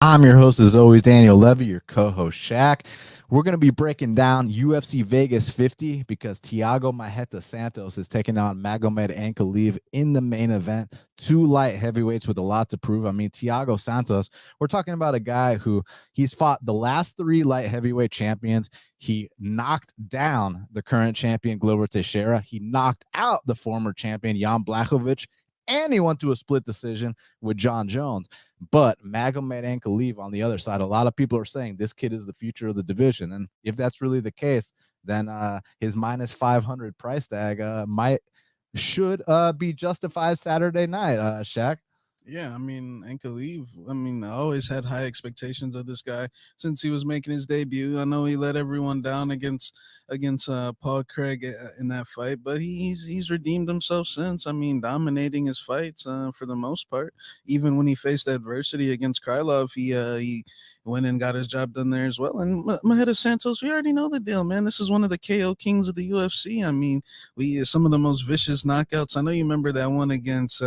I'm your host, as always, Daniel Levy, your co-host, Shaq. We're going to be breaking down UFC Vegas 50 because Thiago Santos is taking on Magomed Ankalaev in the main event. Two light heavyweights with a lot to prove. I mean, Thiago Santos, we're talking about a guy who he's fought the last three light heavyweight champions. He knocked down the current champion, Glover Teixeira. He knocked out the former champion, Jan Blachowicz, and he went to a split decision with John Jones. But Magomed Ankalaev on the other side, a lot of people are saying this kid is the future of the division. And if that's really the case, then his minus 500 price tag should be justified Saturday night, Shaq. Yeah, I mean, Ankalaev, I always had high expectations of this guy since he was making his debut. I know he let everyone down against Paul Craig in that fight, but he's redeemed himself since. I mean, dominating his fights for the most part. Even when he faced adversity against Krylov, he went and got his job done there as well. And Magomed Santos, we already know the deal, man. This is one of the KO kings of the UFC. I mean, we some of the most vicious knockouts. I know you remember that one against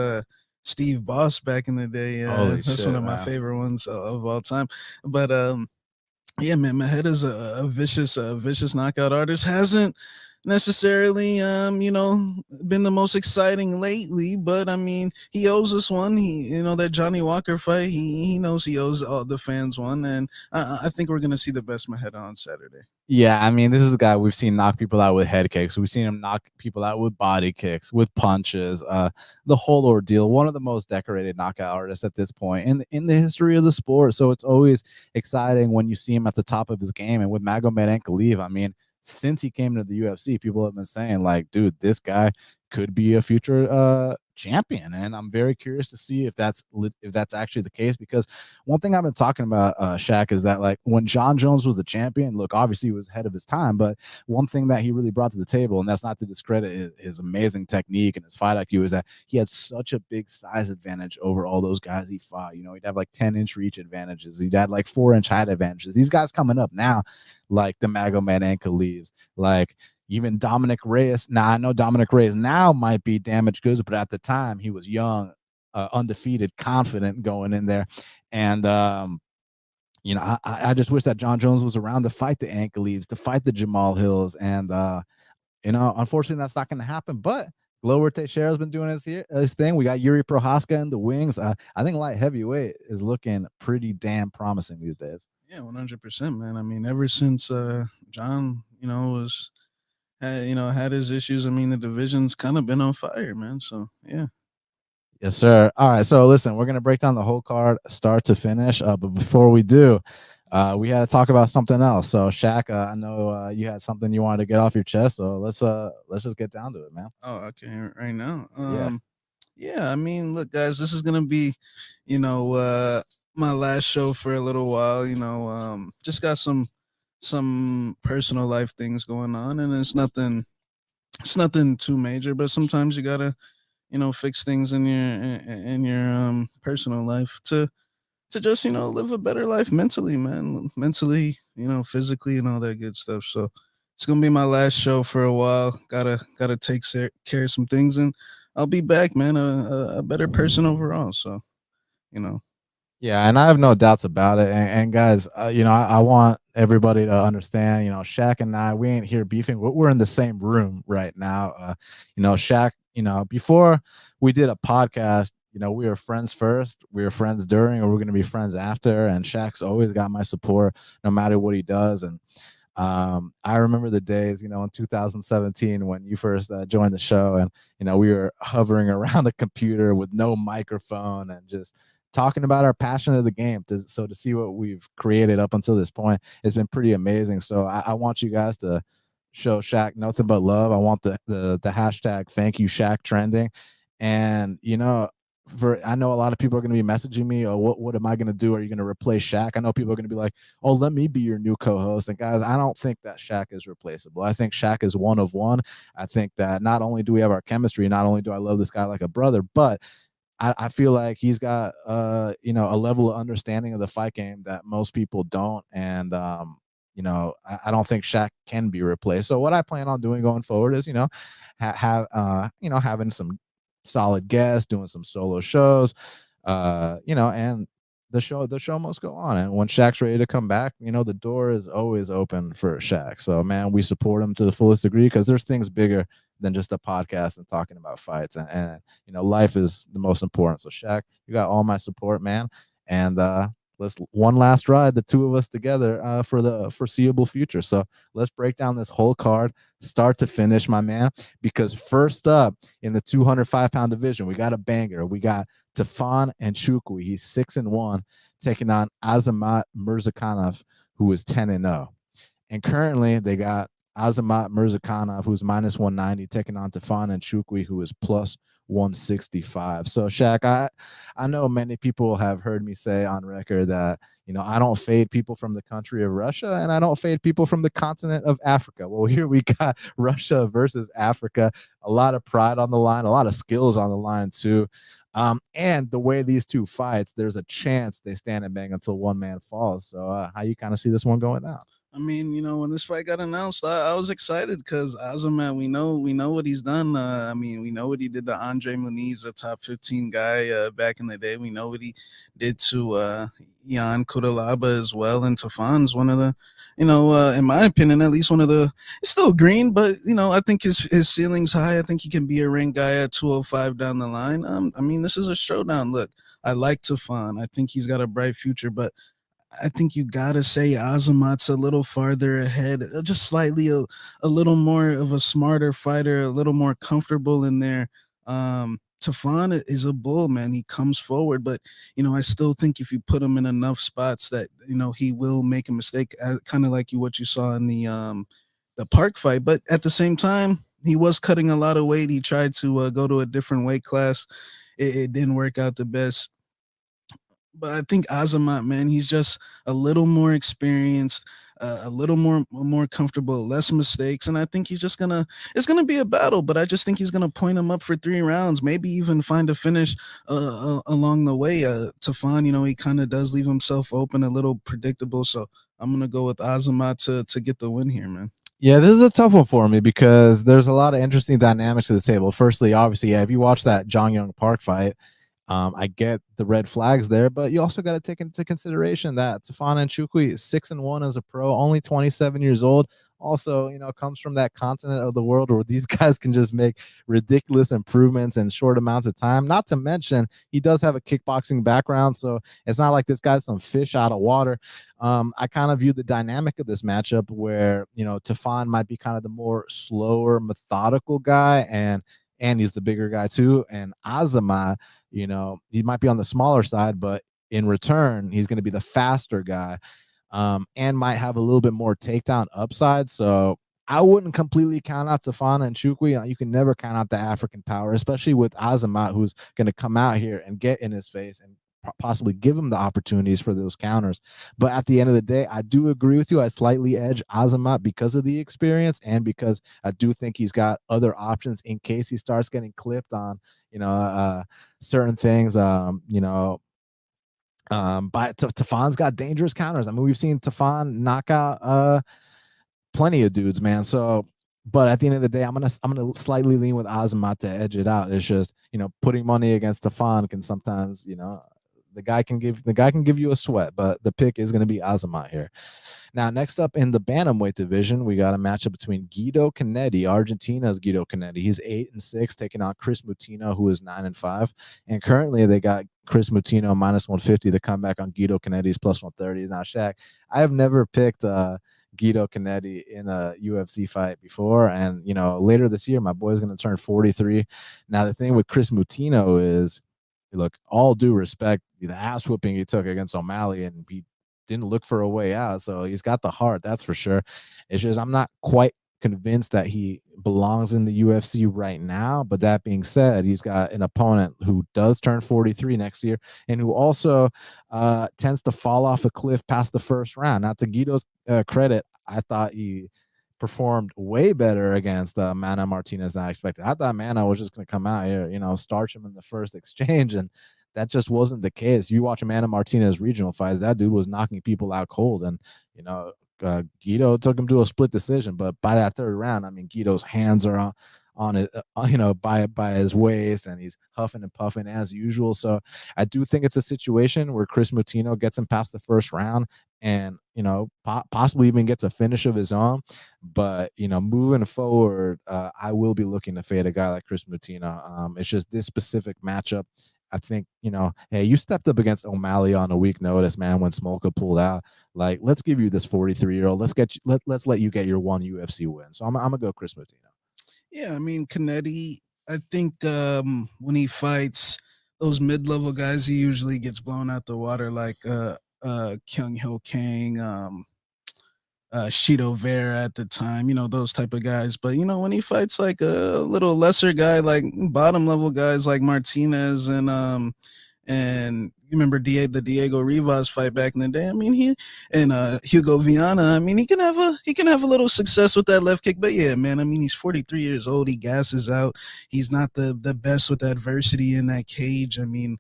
Steve Boss back in the day. Holy That's shit, one of my man. favorite ones of all time. But yeah, man, my head is a vicious knockout artist. Hasn't necessarily been the most exciting lately, but I mean he owes us one. That Johnny Walker fight, he knows he owes all the fans one, and I think we're gonna see the best Maheda on Saturday. Yeah, I mean, this is a guy we've seen knock people out with head kicks. We've seen him knock people out with body kicks, with punches, the whole ordeal. One of the most decorated knockout artists at this point in the history of the sport. So it's always exciting when you see him at the top of his game. And with Magomed Ankalaev, I mean, since he came into the UFC, people have been saying, like, dude, this guy could be a future champion. And I'm very curious to see if that's actually the case, because one thing I've been talking about, Shaq, is that, like, when John Jones was the champion, look, obviously he was ahead of his time, but one thing that he really brought to the table, and that's not to discredit his amazing technique and his fight IQ, is that he had such a big size advantage over all those guys he fought. He'd have like 10-inch reach advantages. He'd had like 4-inch height advantages. These guys coming up now, like the Magomed Ankalaevs, like even Dominic Reyes. Now, I know Dominic Reyes now might be damaged goods, but at the time he was young, undefeated, confident going in there. And I just wish that John Jones was around to fight the Ankalaevs, to fight the Jamal Hills. And unfortunately that's not going to happen. But Glover Teixeira's been doing his thing. We got Yuri Prohaska in the wings. I think light heavyweight is looking pretty damn promising these days. Yeah, 100%, man. I mean, ever since John, had his issues. I mean, the division's kind of been on fire, man. So yeah. Yes, sir. All right. So listen, we're gonna break down the whole card, start to finish. But before we do, we had to talk about something else. So Shaq, I know you had something you wanted to get off your chest. So let's just get down to it, man. Oh, okay. Right now. Yeah. Yeah. I mean, look, guys, this is gonna be, you know, uh, my last show for a little while. Just got some personal life things going on, and it's nothing too major. But sometimes you gotta, fix things in your personal life to just live a better life mentally, man. Mentally, physically, and all that good stuff. So it's gonna be my last show for a while. Gotta take care of some things, and I'll be back, man. A better person overall. So you know. Yeah, and I have no doubts about it. And guys, I want everybody to understand. Shaq and I, we ain't here beefing. We're in the same room right now. Shaq. Before we did a podcast, we were friends first, we were friends during, or we're going to be friends after. And Shaq's always got my support, no matter what he does. And I remember the days, in 2017 when you first joined the show, and we were hovering around the computer with no microphone and just talking about our passion of the game. So to see what we've created up until this point, it's been pretty amazing. So I want you guys to show Shaq nothing but love. I want the hashtag thank you Shaq trending. And I know a lot of people are going to be messaging me, oh, what am I going to do? Are you going to replace Shaq? I know people are going to be like, oh, let me be your new co-host. And guys, I don't think that Shaq is replaceable. I think Shaq is one of one. I think that not only do we have our chemistry, not only do I love this guy like a brother, but I feel like he's got a level of understanding of the fight game that most people don't. And I don't think Shaq can be replaced. So what I plan on doing going forward is, having some solid guests, doing some solo shows, and the show must go on. And when Shaq's ready to come back, the door is always open for Shaq. So man, we support him to the fullest degree because there's things bigger than just a podcast and talking about fights. And life is the most important. So Shaq, you got all my support, man. And let's one last ride, the two of us together for the foreseeable future. So let's break down this whole card, start to finish, my man. Because first up in the 205-pound division, we got a banger. We got Tafon and Chukwi. He's 6-1, taking on Azamat Murzakanov, who is 10-0. And currently they got Azamat Murzakanov, who's minus 190, taking on Tafon and Chukwi, who is plus 165. So Shaq, I know many people have heard me say on record that I don't fade people from the country of Russia, and I don't fade people from the continent of Africa. Well, here we got Russia versus Africa. A lot of pride on the line, a lot of skills on the line too. And the way these two fights, there's a chance they stand and bang until one man falls. So how you kind of see this one going out? I mean, when this fight got announced, I was excited because Azamat, we know what he's done. I mean, we know what he did to Andre Muniz, a top 15 guy back in the day. We know what he did to Jan Kudalaba as well. And Tafon's one of the, in my opinion, at least one of the, it's still green, but, I think his ceiling's high. I think he can be a ranked guy at 205 down the line. I mean, this is a showdown. Look, I like Tafon. I think he's got a bright future, but I think you gotta say Azamat's a little farther ahead, just slightly a little more of a smarter fighter, a little more comfortable in there. Tafon is a bull, man. He comes forward, but I still think if you put him in enough spots that he will make a mistake, kind of like what you saw in the Park fight. But at the same time, he was cutting a lot of weight. He tried to go to a different weight class. It didn't work out the best. But I think Azamat, man, he's just a little more experienced, a little more comfortable, less mistakes, and I think it's gonna be a battle. But I just think he's gonna point him up for 3 rounds, maybe even find a finish along the way. Tafon, he kind of does leave himself open, a little predictable. So I'm gonna go with Azamat to get the win here, man. Yeah, this is a tough one for me because there's a lot of interesting dynamics to the table. Firstly, obviously, if you watch that Jong Young Park fight, I get the red flags there, but you also got to take into consideration that Tafon and Chukwi is 6-1 as a pro, only 27 years old. Also, comes from that continent of the world where these guys can just make ridiculous improvements in short amounts of time. Not to mention, he does have a kickboxing background, so it's not like this guy's some fish out of water. I kind of view the dynamic of this matchup where, Tafon might be kind of the more slower, methodical guy, and he's the bigger guy too. And Azamat, he might be on the smaller side, but in return, he's going to be the faster guy, and might have a little bit more takedown upside. So I wouldn't completely count out Tafon and Chukwi. You can never count out the African power, especially with Azamat, who's going to come out here and get in his face and possibly give him the opportunities for those counters. But at the end of the day, I do agree with you. I slightly edge Azamat because of the experience and because I do think he's got other options in case he starts getting clipped on, certain things, but Tafon's got dangerous counters. I mean, we've seen Tafon knock out plenty of dudes, man. So, but at the end of the day, I'm gonna slightly lean with Azamat to edge it out. It's just, putting money against Tafon can sometimes, the guy can give you a sweat, but the pick is going to be Azamat here. Now, next up in the bantamweight division, we got a matchup between Guido Canetti, Argentina's Guido Canetti. He's 8-6, taking on Chris Moutinho, who is 9-5. And currently, they got Chris Moutinho minus 150 to come back on Guido Canetti's plus 130. Now, Shaq, I have never picked Guido Canetti in a UFC fight before, and later this year, my boy's going to turn 43. Now, the thing with Chris Moutinho is, look, all due respect, the ass whooping he took against O'Malley, and he didn't look for a way out. So he's got the heart, that's for sure. It's just I'm not quite convinced that he belongs in the UFC right now. But that being said, he's got an opponent who does turn 43 next year and who also tends to fall off a cliff past the first round. Now, to Guido's credit, I thought he performed way better against Mana Martinez than I expected. I thought Mana was just going to come out here, starch him in the first exchange, and that just wasn't the case. You watch Mana Martinez regional fights, that dude was knocking people out cold, and Guido took him to a split decision. But by that third round, I mean, Guido's hands are on it, by his waist, and he's huffing and puffing as usual. So I do think it's a situation where Chris Moutinho gets him past the first round, and possibly even gets a finish of his own. But moving forward, I will be looking to fade a guy like Chris Moutinho. It's just this specific matchup. I think, hey, you stepped up against O'Malley on a week notice, man, when Smolka pulled out. Like, let's give you this 43-year-old. Let's let you get your one UFC win. So I'm gonna go Chris Moutinho. Yeah, I mean, Canetti, I think when he fights those mid-level guys, he usually gets blown out the water, like Kyung Ho Kang, Shido Vera at the time, those type of guys. But when he fights like a little lesser guy, like bottom level guys like Martinez and you remember the Diego Rivas fight back in the day. I mean, Hugo Viana. I mean, he can have a little success with that left kick. But yeah, man. I mean, he's 43 years old. He gasses out. He's not the best with adversity in that cage. I mean,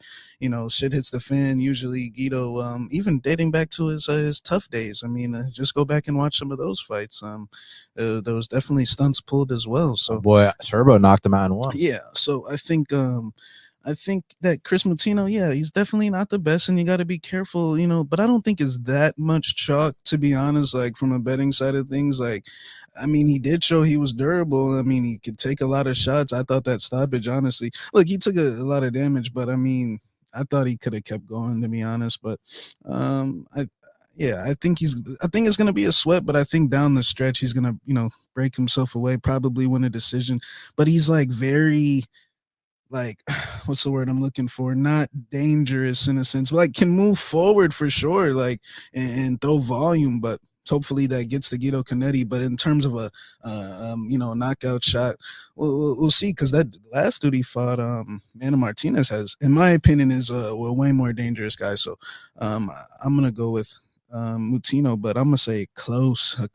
shit hits the fan. Usually, Guido, even dating back to his tough days. I mean, just go back and watch some of those fights. There was definitely stunts pulled as well. So, boy, Turbo knocked him out in one. Yeah. So I think that Chris Moutinho, yeah, he's definitely not the best, and you got to be careful, but I don't think it's that much chalk, to be honest, like from a betting side of things. Like, I mean, he did show he was durable. I mean, he could take a lot of shots. I thought that stoppage, honestly, look, he took a lot of damage, but I mean, I thought he could have kept going, to be honest. But I think it's gonna be a sweat, but I think down the stretch he's gonna, break himself away, probably win a decision. But he's like very, like, what's the word I'm looking for? Not dangerous in a sense, but like can move forward for sure, like and throw volume. But hopefully that gets to Guido Canetti. But in terms of a knockout shot, we'll see, because that last dude he fought, Manny Martinez, has, in my opinion, is a way more dangerous guy. So I'm gonna go with Moutinho, but I'm gonna say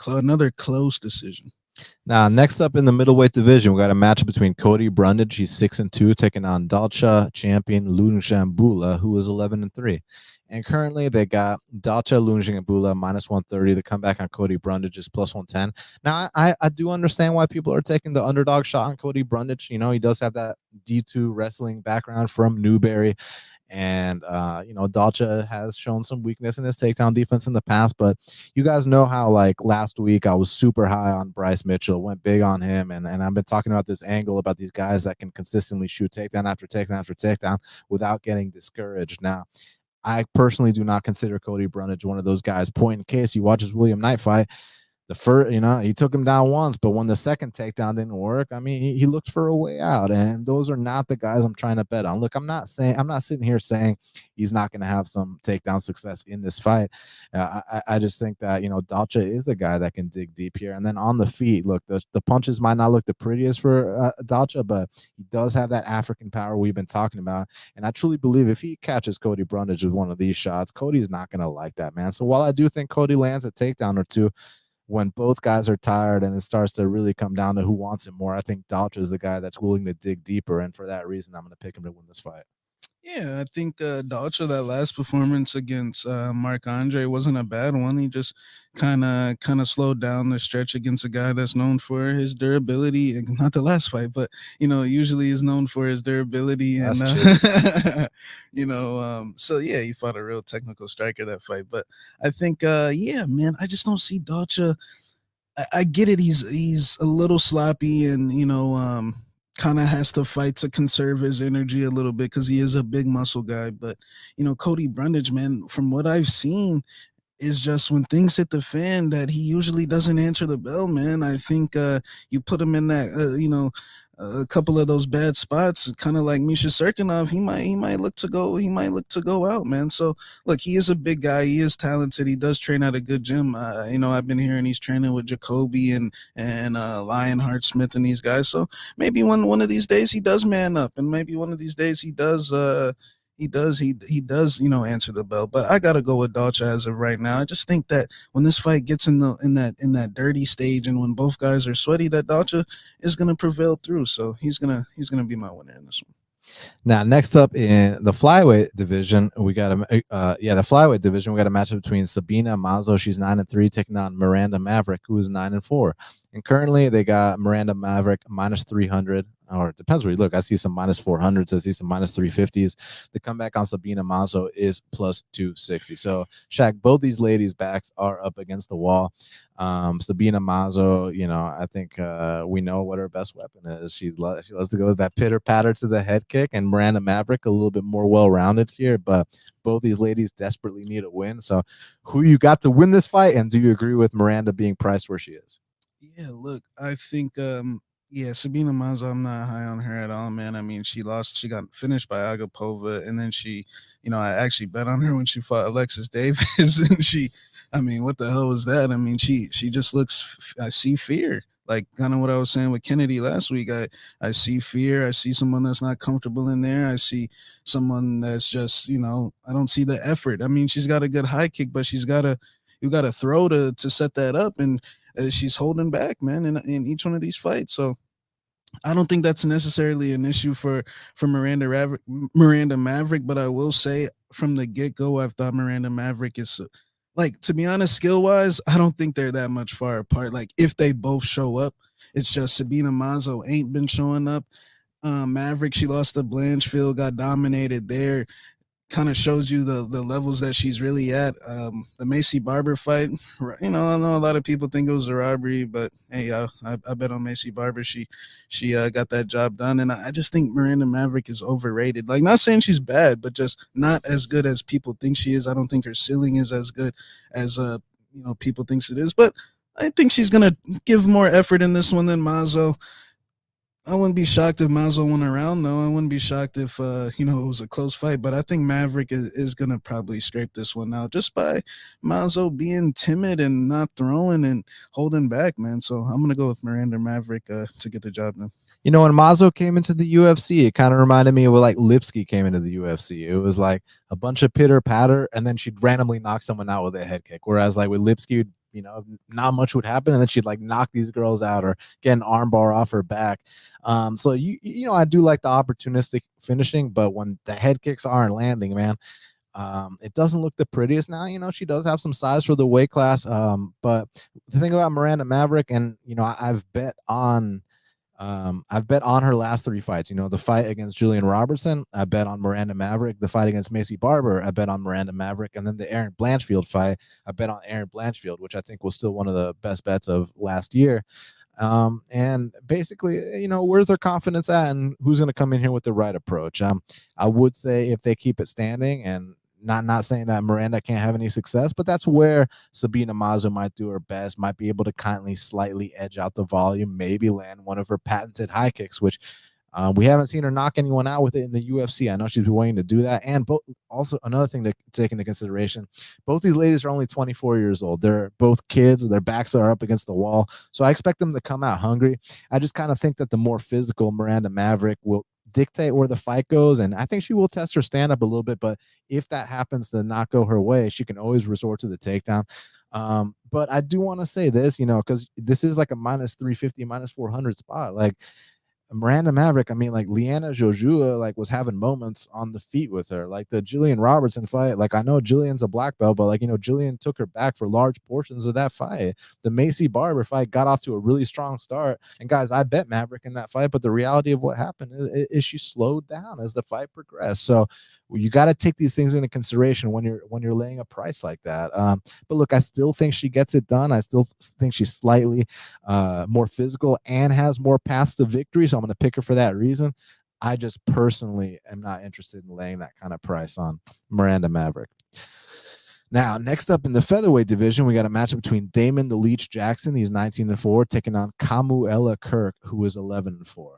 another close decision. Now, next up in the middleweight division, we got a matchup between Cody Brundage, he's 6-2, taking on Dalcha champion Lungiambula, who is 11-3. And currently, they got Dalcha Lungiambula -130. The comeback on Cody Brundage is +110. Now, I do understand why people are taking the underdog shot on Cody Brundage. He does have that D2 wrestling background from Newberry. And Dalcha has shown some weakness in his takedown defense in the past, but you guys know how, like, last week I was super high on Bryce Mitchell, went big on him, and I've been talking about this angle about these guys that can consistently shoot takedown after takedown after takedown without getting discouraged. Now, I personally do not consider Cody Brundage one of those guys. Point in case, you watch his William Knight fight. The first, he took him down once, but when the second takedown didn't work, I mean, he looked for a way out, and those are not the guys I'm trying to bet on. Look, I'm not sitting here saying he's not going to have some takedown success in this fight. I just think that, Dalcha is a guy that can dig deep here. And then on the feet, look, the punches might not look the prettiest for Dalcha, but he does have that African power we've been talking about. And I truly believe if he catches Cody Brundage with one of these shots, Cody's not going to like that, man. So while I do think Cody lands a takedown or two, when both guys are tired and it starts to really come down to who wants it more, I think Dalcha is the guy that's willing to dig deeper. And for that reason, I'm going to pick him to win this fight. Yeah, I think Dalcha, that last performance against Mark Andre wasn't a bad one. He just kind of slowed down the stretch against a guy that's known for his durability. Not the last fight, but usually is known for his durability. And so yeah, he fought a real technical striker that fight. But I think yeah, man, I just don't see Dalcha. I get it. He's a little sloppy, and kind of has to fight to conserve his energy a little bit because he is a big muscle guy. But Cody Brundage, man, from what I've seen, is just when things hit the fan that he usually doesn't answer the bell, man. I think you put him in that a couple of those bad spots, kind of like Misha Serkinov, he might look to go out, man. So look, he is a big guy, he is talented, he does train at a good gym. I've been hearing he's training with Jacoby and Lionheart Smith and these guys. So maybe one of these days he does man up, and maybe one of these days he does answer the bell. But I gotta go with Dalcha as of right now. I just think that when this fight gets in that dirty stage, and when both guys are sweaty, that Dalcha is gonna prevail through. So he's gonna be my winner in this one. Now, next up in the flyweight division, we got a matchup between Sabina Mazzo, she's 9-3, taking on Miranda Maverick, who is 9-4. And currently they got Miranda Maverick minus 300, or it depends where you look. I see some minus 400s, I see some minus 350s. The comeback on Sabina Mazzo is plus 260. So Shaq, both these ladies' backs are up against the wall. Sabina Mazzo, I think we know what her best weapon is. She loves to go with that pitter patter to the head kick, and Miranda Maverick a little bit more well rounded here, but both these ladies desperately need a win. So who you got to win this fight, and do you agree with Miranda being priced where she is? Yeah, look, I think yeah, Sabina Mazzo, I'm not high on her at all, man. I mean, she got finished by Agapova, and then I actually bet on her when she fought Alexis Davis, and I mean, what the hell was that? I mean, she just looks, I see fear. Like kind of what I was saying with Canetti last week. I see fear. I see someone that's not comfortable in there. I see someone that's just, I don't see the effort. I mean, she's got a good high kick, but you got to throw to set that up, and she's holding back, man, in each one of these fights. So I don't think that's necessarily an issue for Miranda Maverick, but I will say from the get go, I've thought Miranda Maverick is like, to be honest, skill wise, I don't think they're that much far apart. Like if they both show up, it's just Sabina Mazzo ain't been showing up. Maverick, she lost to Blanchfield, got dominated there. Kind of shows you the levels that she's really at. The Macy Barber fight, I know a lot of people think it was a robbery, but hey, I bet on Macy Barber. She got that job done, and I just think Miranda Maverick is overrated. Like, not saying she's bad, but just not as good as people think she is. I don't think her ceiling is as good as people thinks it is, but I think she's gonna give more effort in this one than Mazzo. I wouldn't be shocked if Mazzo won a round, though. I wouldn't be shocked if, it was a close fight. But I think Maverick is going to probably scrape this one out just by Mazzo being timid and not throwing and holding back, man. So I'm going to go with Miranda Maverick to get the job done. When Mazzo came into the UFC, it kind of reminded me of what like Lipsky came into the UFC. It was like a bunch of pitter patter, and then she'd randomly knock someone out with a head kick. Whereas like with Lipsky, not much would happen, and then she'd like knock these girls out or get an armbar off her back. So I do like the opportunistic finishing, but when the head kicks aren't landing, man, it doesn't look the prettiest. Now, she does have some size for the weight class. But the thing about Miranda Maverick, and I've bet on her last 3 fights. The fight against Julian Robertson, I bet on Miranda Maverick. The fight against Macy Barber, I bet on Miranda Maverick. And then the Aaron Blanchfield fight, I bet on Aaron Blanchfield, which I think was still one of the best bets of last year. And basically, where's their confidence at, and who's going to come in here with the right approach? I would say if they keep it standing, and not saying that Miranda can't have any success, but that's where Sabina Mazzo might do her best, might be able to kindly slightly edge out the volume, maybe land one of her patented high kicks, which we haven't seen her knock anyone out with it in the UFC. I know she's been waiting to do that. And also another thing to take into consideration, both these ladies are only 24 years old. They're both kids. Their backs are up against the wall. So I expect them to come out hungry. I just kind of think that the more physical Miranda Maverick will dictate where the fight goes, and I think she will test her stand-up a little bit, but if that happens to not go her way, she can always resort to the takedown. But I do want to say this, because this is like a minus 350, minus 400 spot. Like, Miranda Maverick, I mean, like Liana Jojua, like was having moments on the feet with her, like the Julian Robertson fight. Like, I know Julian's a black belt, but like, Julian took her back for large portions of that fight. The Macy Barber fight got off to a really strong start, and guys, I bet Maverick in that fight, but the reality of what happened is she slowed down as the fight progressed. So you got to take these things into consideration when you're laying a price like that. But look, I still think she gets it done. I still think she's slightly more physical and has more paths to victory. So I'm going to pick her for that reason. I just personally am not interested in laying that kind of price on Miranda Maverick. Now, next up in the featherweight division, we got a matchup between Damon the Leech Jackson. He's 19-4, taking on Kamuela Kirk, who is 11-4.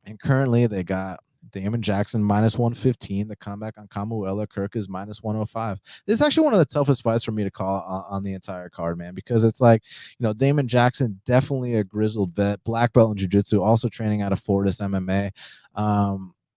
And currently they got Damon Jackson minus 115. The comeback on Kamuela Kirk is minus 105. This is actually one of the toughest fights for me to call on the entire card, man, because it's like, Damon Jackson, definitely a grizzled vet, black belt in jiu-jitsu, also training out of Fortis MMA.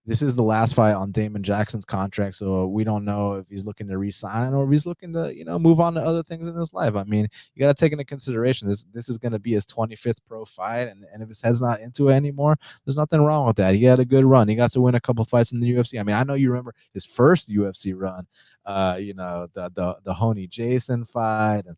This is the last fight on Damon Jackson's contract, so we don't know if he's looking to re-sign or if he's looking to, move on to other things in his life. I mean, you got to take into consideration this is going to be his 25th pro fight, and if his head's not into it anymore, there's nothing wrong with that. He had a good run. He got to win a couple fights in the UFC. I mean, I know you remember his first UFC run, the Honey Jason fight and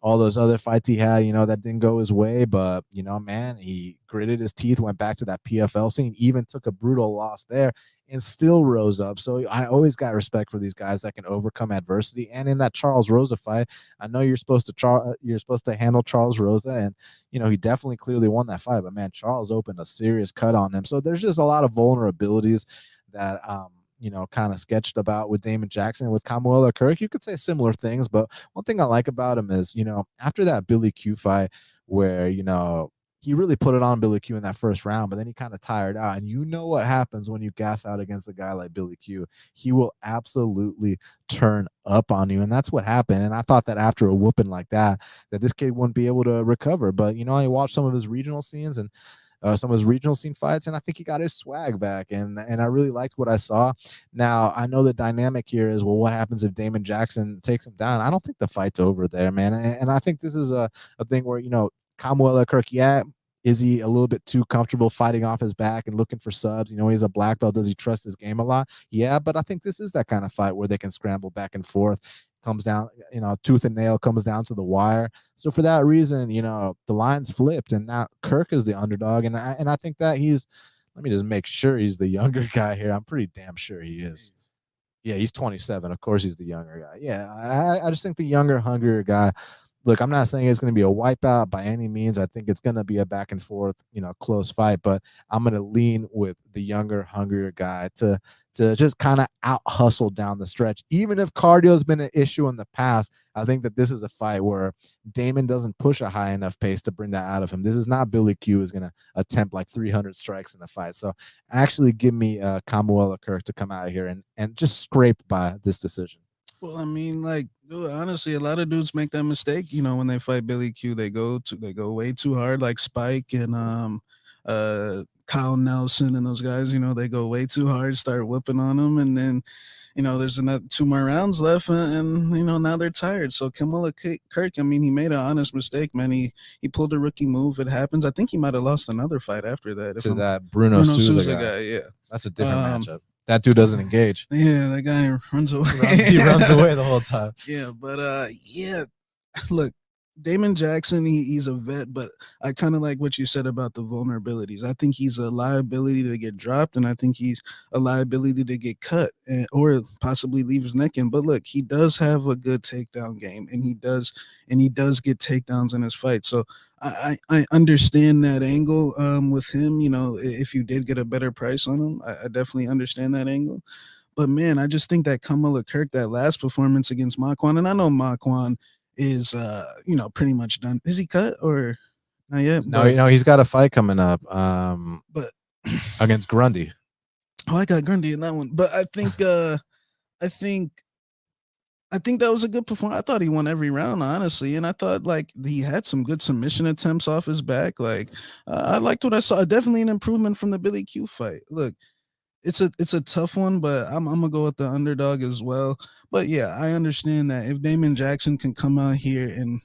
all those other fights he had, that didn't go his way. But, man, he gritted his teeth, went back to that PFL scene, even took a brutal loss there and still rose up. So I always got respect for these guys that can overcome adversity. And in that Charles Rosa fight, I know you're supposed to handle Charles Rosa, and he definitely clearly won that fight. But man, Charles opened a serious cut on him. So there's just a lot of vulnerabilities that kind of sketched about with Damon Jackson. With Kamuela Kirk, you could say similar things, but one thing I like about him is, after that Billy Q fight where, he really put it on Billy Q in that first round, but then he kind of tired out. And you know what happens when you gas out against a guy like Billy Q. He will absolutely turn up on you. And that's what happened. And I thought that after a whooping like that this kid wouldn't be able to recover. But, I watched some of his regional scenes and some of his regional scene fights, and I think he got his swag back, and I really liked what I saw. Now, I know the dynamic here is, well, what happens if Damon Jackson takes him down? I don't think the fight's over there, man. And I think this is a thing where, Kamuela Kirk, is he a little bit too comfortable fighting off his back and looking for subs? He's a black belt. Does he trust his game a lot? Yeah, but I think this is that kind of fight where they can scramble back and forth. Comes down, tooth and nail, comes down to the wire. So for that reason, the line's flipped, and now Kirk is the underdog. And I think that let me just make sure he's the younger guy here. I'm pretty damn sure he is. Yeah, he's 27. Of course, he's the younger guy. Yeah, I just think the younger, hungrier guy. Look, I'm not saying it's going to be a wipeout by any means. I think it's going to be a back and forth, close fight. But I'm going to lean with the younger, hungrier guy to just kind of out hustle down the stretch. Even if cardio has been an issue in the past, I think that this is a fight where Damon doesn't push a high enough pace to bring that out of him. This is not Billy Q who's going to attempt like 300 strikes in the fight. So actually give me Kamuela Kirk to come out here and just scrape by this decision. Well, I mean, like, dude, honestly, a lot of dudes make that mistake. When they fight Billy Q, they go way too hard, like Spike and Kyle Nelson and those guys. They go way too hard, start whipping on them, and then there's another 2 more rounds left, and now they're tired. So Kamuela Kirk, I mean, he made an honest mistake, man. He pulled a rookie move. It happens. I think he might have lost another fight after that. To that Bruno Souza guy. Yeah, that's a different matchup. That dude doesn't engage. Yeah, that guy runs away. He runs away the whole time. Yeah, but look, Damon Jackson, he's a vet, but I kind of like what you said about the vulnerabilities. I think he's a liability to get dropped, and I think he's a liability to get cut or possibly leave his neck in. But look, he does have a good takedown game, and he does get takedowns in his fight. So I understand that angle with him. If you did get a better price on him, I definitely understand that angle. But man, I just think that Kamuela Kirk, that last performance against Makwan, and I know Makwan is pretty much done. Is he cut or not yet? No, he's got a fight coming up but against Grundy. Oh, I got Grundy in that one. But I think I think that was a good performance. I thought he won every round, honestly, and I thought like he had some good submission attempts off his back. Like I liked what I saw. Definitely an improvement from the Billy Q fight. Look, it's a tough one, but I'm gonna go with the underdog as well. But yeah, I understand that if Damon Jackson can come out here and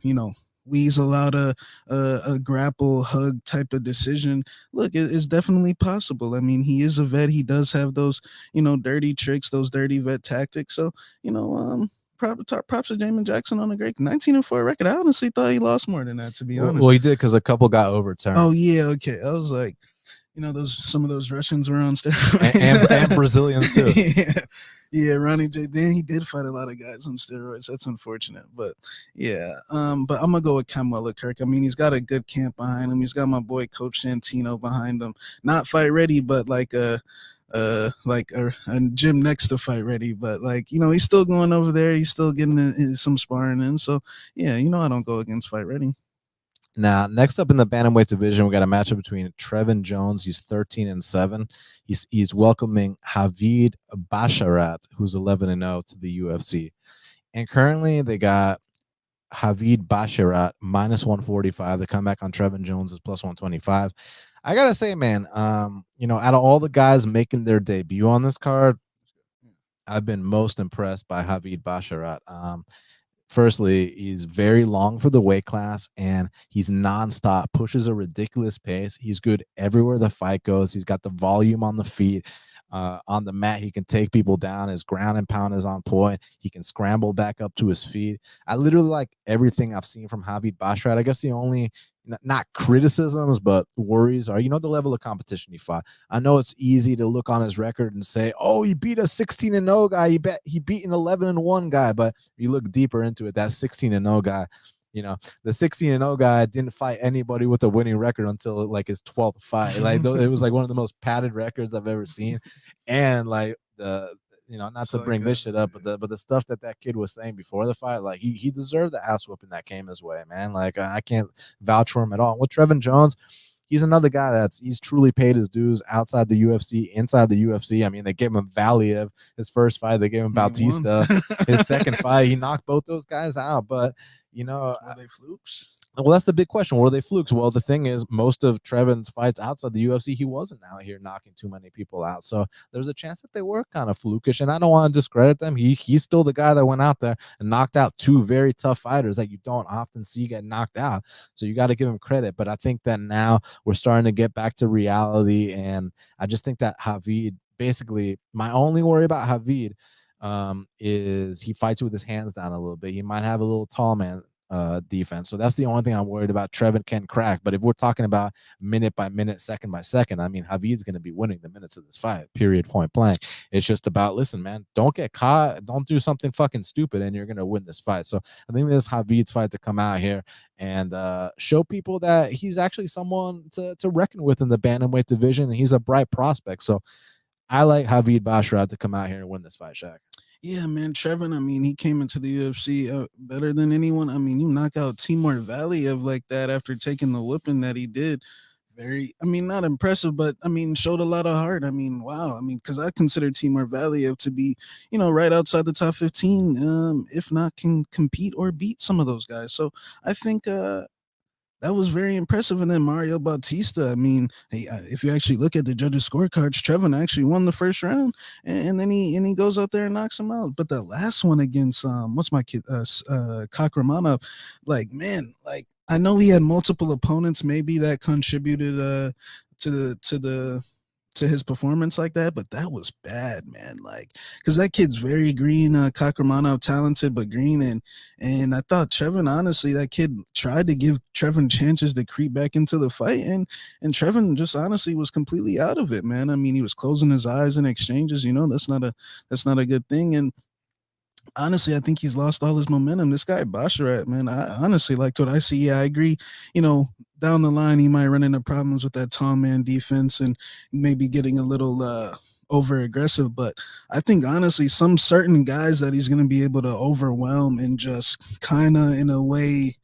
weasel out a grapple hug type of decision, look, it's definitely possible. I mean, he is a vet. He does have those dirty tricks, those dirty vet tactics. So props to Damon Jackson on a great 19-4 record. I honestly thought he lost more than that, to be honest. Well, he did because a couple got overturned. Oh yeah, okay. I was like, some of those Russians were on steroids and Brazilians too. Yeah, Ronnie J. Then he did fight a lot of guys on steroids. That's unfortunate, but yeah. But I'm gonna go with Kamuela Kirk. I mean, he's got a good camp behind him. He's got my boy Coach Santino behind him. Not fight ready, but like a gym next to fight ready, but he's still going over there. He's still getting some sparring in. So yeah, I don't go against fight ready. Now, next up in the bantamweight division, we got a matchup between Trevin Jones. He's 13-7. He's welcoming Javid Basharat, who's 11-0 to the UFC. And currently, they got Javid Basharat minus 145. The comeback on Trevin Jones is plus 125. I gotta say, man, out of all the guys making their debut on this card, I've been most impressed by Javid Basharat. Firstly, he's very long for the weight class, and he's nonstop, pushes a ridiculous pace. He's good everywhere the fight goes. He's got the volume on the feet. on the mat. He can take people down. His ground and pound is on point. He can scramble back up to his feet. I literally like everything I've seen from Javid Basharat. I guess the only not criticisms, but worries are, the level of competition he fought. I know it's easy to look on his record and say, oh, he beat a 16-0 guy. He beat an 11-1 guy. But you look deeper into it, that 16-0 guy, the 16-0 guy didn't fight anybody with a winning record until like his 12th fight. Like it was like one of the most padded records I've ever seen. And like not to bring this shit up, but the stuff that kid was saying before the fight, like he deserved the ass whooping that came his way, man. Like I can't vouch for him at all. With Trevin Jones, he's another guy he's truly paid his dues outside the UFC, inside the UFC. I mean, they gave him Valiev his first fight, they gave him Bautista his second fight. He knocked both those guys out, but were they flukes? Well, that's the big question. Were they flukes? Well, the thing is, most of Trevin's fights outside the UFC, he wasn't out here knocking too many people out. So there's a chance that they were kind of flukish, and I don't want to discredit them. He's still the guy that went out there and knocked out two very tough fighters that you don't often see get knocked out. So you got to give him credit. But I think that now we're starting to get back to reality, and I just think that Javid, basically, my only worry about Javid is he fights with his hands down a little bit. He might have a little tall man defense. So that's the only thing I'm worried about. Trevin can crack. But if we're talking about minute by minute, second by second, I mean, Javid's going to be winning the minutes of this fight, period, point blank. It's just about, listen, man, don't get caught. Don't do something fucking stupid and you're going to win this fight. So I think this is Javid's fight to come out here and show people that he's actually someone to reckon with in the bantamweight division. And he's a bright prospect. So I like Javid Basharat to come out here and win this fight, Shaq. Yeah, man, Trevin, I mean, he came into the UFC better than anyone. I mean, you knock out Timur Valiev like that after taking the whipping that he did. Not impressive, but I mean, showed a lot of heart. I mean, wow. I mean, because I consider Timur Valiev to be, right outside the top 15, if not can compete or beat some of those guys. So I think that was very impressive. And then Mario Bautista, I mean, if you actually look at the judges' scorecards, Trevin actually won the first round, and then he goes out there and knocks him out. But the last one against what's my kid, Kakramanov, like, man, like I know he had multiple opponents maybe that contributed to his performance like that, but that was bad, man. Like, because that kid's very green, Kakramanov, talented but green, and I thought Trevin, honestly, that kid tried to give Trevin chances to creep back into the fight, and Trevin just honestly was completely out of it, man. I mean, he was closing his eyes in exchanges. That's not a good thing, and honestly, I think he's lost all his momentum. This guy Basharat, man, I honestly liked what I see. Yeah, I agree. Down the line, he might run into problems with that tall man defense and maybe getting a little over aggressive. But I think honestly, some certain guys that he's going to be able to overwhelm and just kind of in a way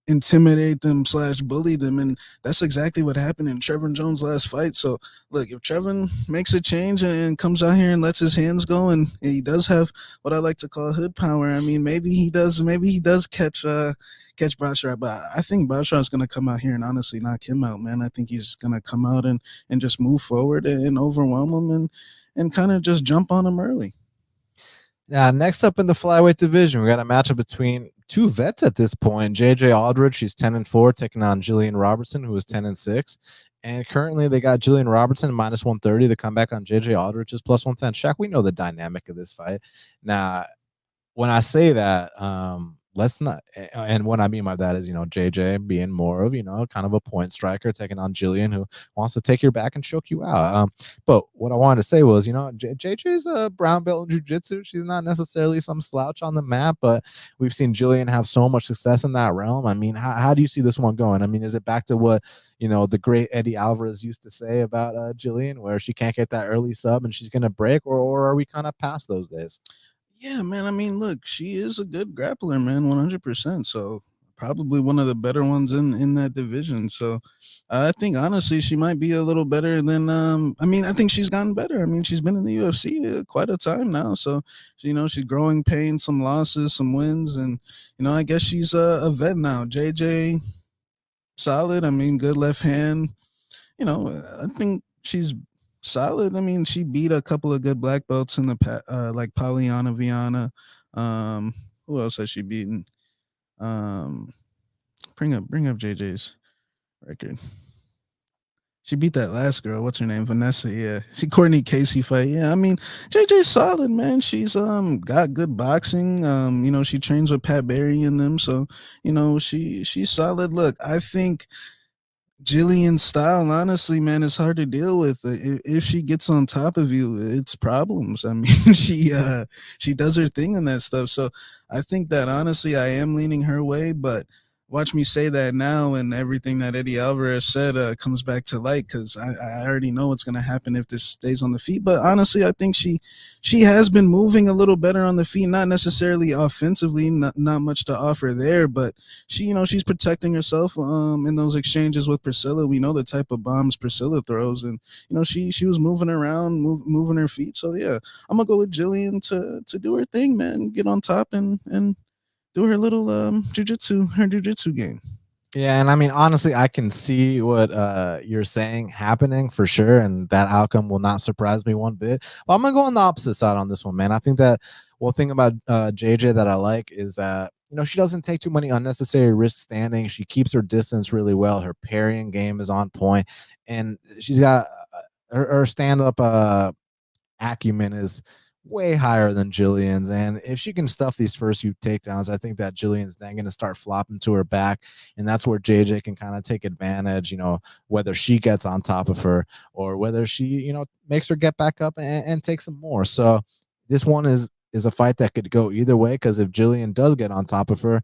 intimidate them / bully them, and that's exactly what happened in Trevin Jones' last fight. So look, if Trevin makes a change and comes out here and lets his hands go, and he does have what I like to call hood power, I mean, maybe he does catch Basharat, but I think Basharat's going to come out here and honestly knock him out, man. I think he's going to come out and just move forward and overwhelm him and kind of just jump on him early. Yeah, next up in the flyweight division, we got a matchup between two vets at this point. JJ Aldrich, she's 10-4, taking on Jillian Robertson, who is 10-6. And currently they got Jillian Robertson minus 130. The comeback on JJ Aldrich is plus 110. Shaq, we know the dynamic of this fight. Now, when I say that, let's not, and what I mean by that is, JJ being more of, kind of a point striker, taking on Jillian, who wants to take your back and choke you out. But what I wanted to say was, JJ's a brown belt in jiu-jitsu. She's not necessarily some slouch on the map, but we've seen Jillian have so much success in that realm. I mean, how do you see this one going? I mean, is it back to what, the great Eddie Alvarez used to say about Jillian, where she can't get that early sub and she's going to break, or are we kind of past those days? Yeah, man. I mean, look, she is a good grappler, man, 100%. So probably one of the better ones in that division. So I think honestly she might be a little better than. I think she's gotten better. I mean, she's been in the UFC quite a time now. So she's growing pains, some losses, some wins, and I guess she's a vet now. JJ, solid. I mean, good left hand. I think she's solid. I mean, she beat a couple of good black belts in the like Polyana Viana. Who else has she beaten? Bring up JJ's record. She beat that last girl. What's her name? Vanessa. Yeah. She Courtney Casey fight. Yeah. I mean, JJ's solid, man. She's got good boxing. She trains with Pat Barry and them. So, she's solid. Look, I think Jillian's style, honestly, man, is hard to deal with. If she gets on top of you, it's problems. I mean, she does her thing and that stuff. So I think that honestly, I am leaning her way. But watch me say that now, and everything that Eddie Alvarez said comes back to light because I already know what's going to happen if this stays on the feet. But honestly, I think she has been moving a little better on the feet, not necessarily offensively, not much to offer there, but she's protecting herself in those exchanges with Priscilla. We know the type of bombs Priscilla throws, and she was moving around, moving her feet. So yeah, I'm gonna go with Jillian to do her thing, man. Get on top and do her little jujitsu game. Yeah, and I mean, honestly, I can see what you're saying happening for sure, and that outcome will not surprise me one bit. But I'm gonna go on the opposite side on this one, man. I think that one thing about JJ that I like is that she doesn't take too many unnecessary risks standing. She keeps her distance really well. Her parrying game is on point, and she's got her stand up acumen is way higher than Jillian's. And if she can stuff these first few takedowns, I think that Jillian's then going to start flopping to her back. And that's where JJ can kind of take advantage, whether she gets on top of her or whether she, makes her get back up and take some more. So this one is a fight that could go either way, because if Jillian does get on top of her,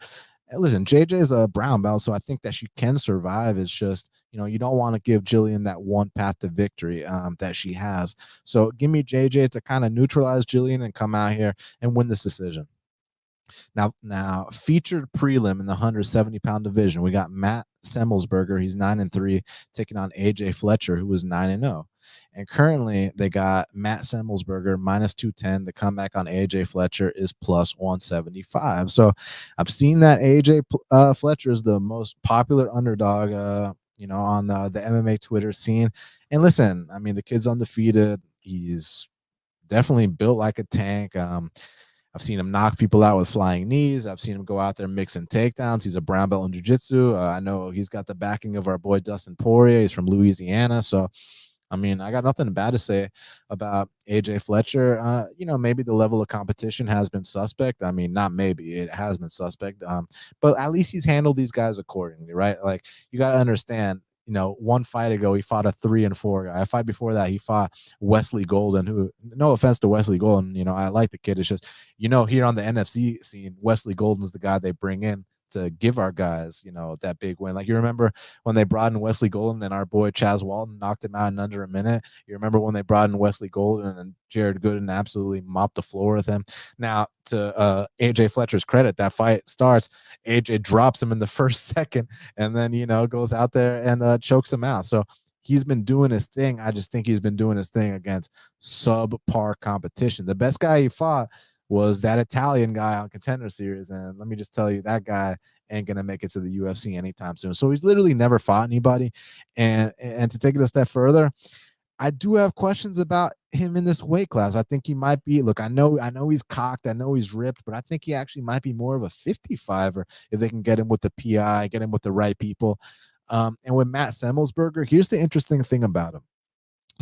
listen, JJ is a brown belt, so I think that she can survive. It's just, you don't want to give Jillian that one path to victory that she has. So give me JJ to kind of neutralize Jillian and come out here and win this decision. Now, featured prelim in the 170-pound division, we got Matt Semelsberger. He's 9-3, taking on AJ Fletcher, who was 9-0. And currently, they got Matt Semelsberger -210. The comeback on AJ Fletcher is +175. So I've seen that AJ Fletcher is the most popular underdog, on the MMA Twitter scene. And listen, I mean, the kid's undefeated. He's definitely built like a tank. I've seen him knock people out with flying knees. I've seen him go out there mixing takedowns. He's a brown belt in jiu-jitsu. I know he's got the backing of our boy Dustin Poirier. He's from Louisiana. So, I mean, I got nothing bad to say about AJ Fletcher. Maybe the level of competition has been suspect. I mean, not maybe, it has been suspect. But at least he's handled these guys accordingly, right? Like, you got to understand, one fight ago, he fought a 3-4 guy. A fight before that, he fought Wesley Golden, who, no offense to Wesley Golden, I like the kid. It's just, here on the NFC scene, Wesley Golden's the guy they bring in to give our guys, that big win. Like, you remember when they brought in Wesley Golden and our boy Chaz Walton knocked him out in under a minute? You remember when they brought in Wesley Golden and Jared Gooden absolutely mopped the floor with him? Now, to AJ Fletcher's credit, that fight starts, AJ drops him in the first second and then, goes out there and chokes him out. So he's been doing his thing. I just think he's been doing his thing against subpar competition. The best guy he fought was that Italian guy on Contender Series. And let me just tell you, that guy ain't going to make it to the UFC anytime soon. So he's literally never fought anybody. And to take it a step further, I do have questions about him in this weight class. I think he might be, look, I know he's cocked. I know he's ripped, but I think he actually might be more of a 55er if they can get him with the PI, get him with the right people. And with Matt Semelsberger, here's the interesting thing about him.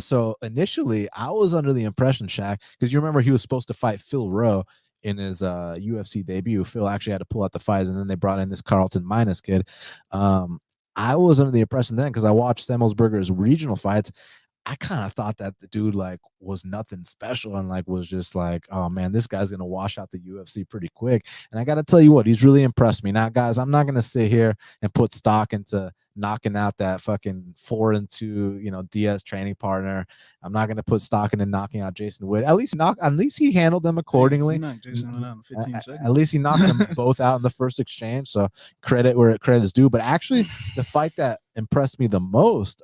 So initially, I was under the impression, Shaq, because you remember he was supposed to fight Phil Rowe in his UFC debut. Phil actually had to pull out the fights, and then they brought in this Carlton Minus kid. I was under the impression then, because I watched Semelsberger's regional fights, I kind of thought that the dude like was nothing special and like was just like, oh man, this guy's gonna wash out the UFC pretty quick. And I got to tell you what, he's really impressed me. Now, guys, I'm not gonna sit here and put stock into knocking out that fucking 4-2, Diaz training partner. I'm not gonna put stock into knocking out Jason Witt. At least he handled them accordingly. He knocked Jason out in 15 seconds. At least he knocked them both out in the first exchange. So credit where credit is due. But actually, the fight that impressed me the most,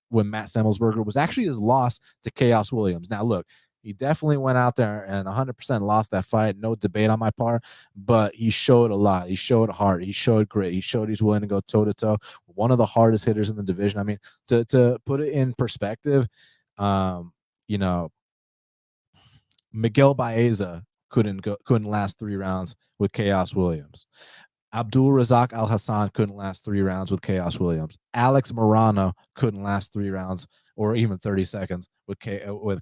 when Matt Semelsberger, was actually his loss to Chaos Williams. Now, look, he definitely went out there and 100% lost that fight. No debate on my part, but he showed a lot. He showed heart. He showed grit. He showed he's willing to go toe-to-toe. One of the hardest hitters in the division. I mean, to put it in perspective, Miguel Baeza couldn't last 3 rounds with Chaos Williams. Abdul Razak Al Hassan couldn't last 3 rounds with Chaos Williams. Alex Morano couldn't last 3 rounds or even 30 seconds with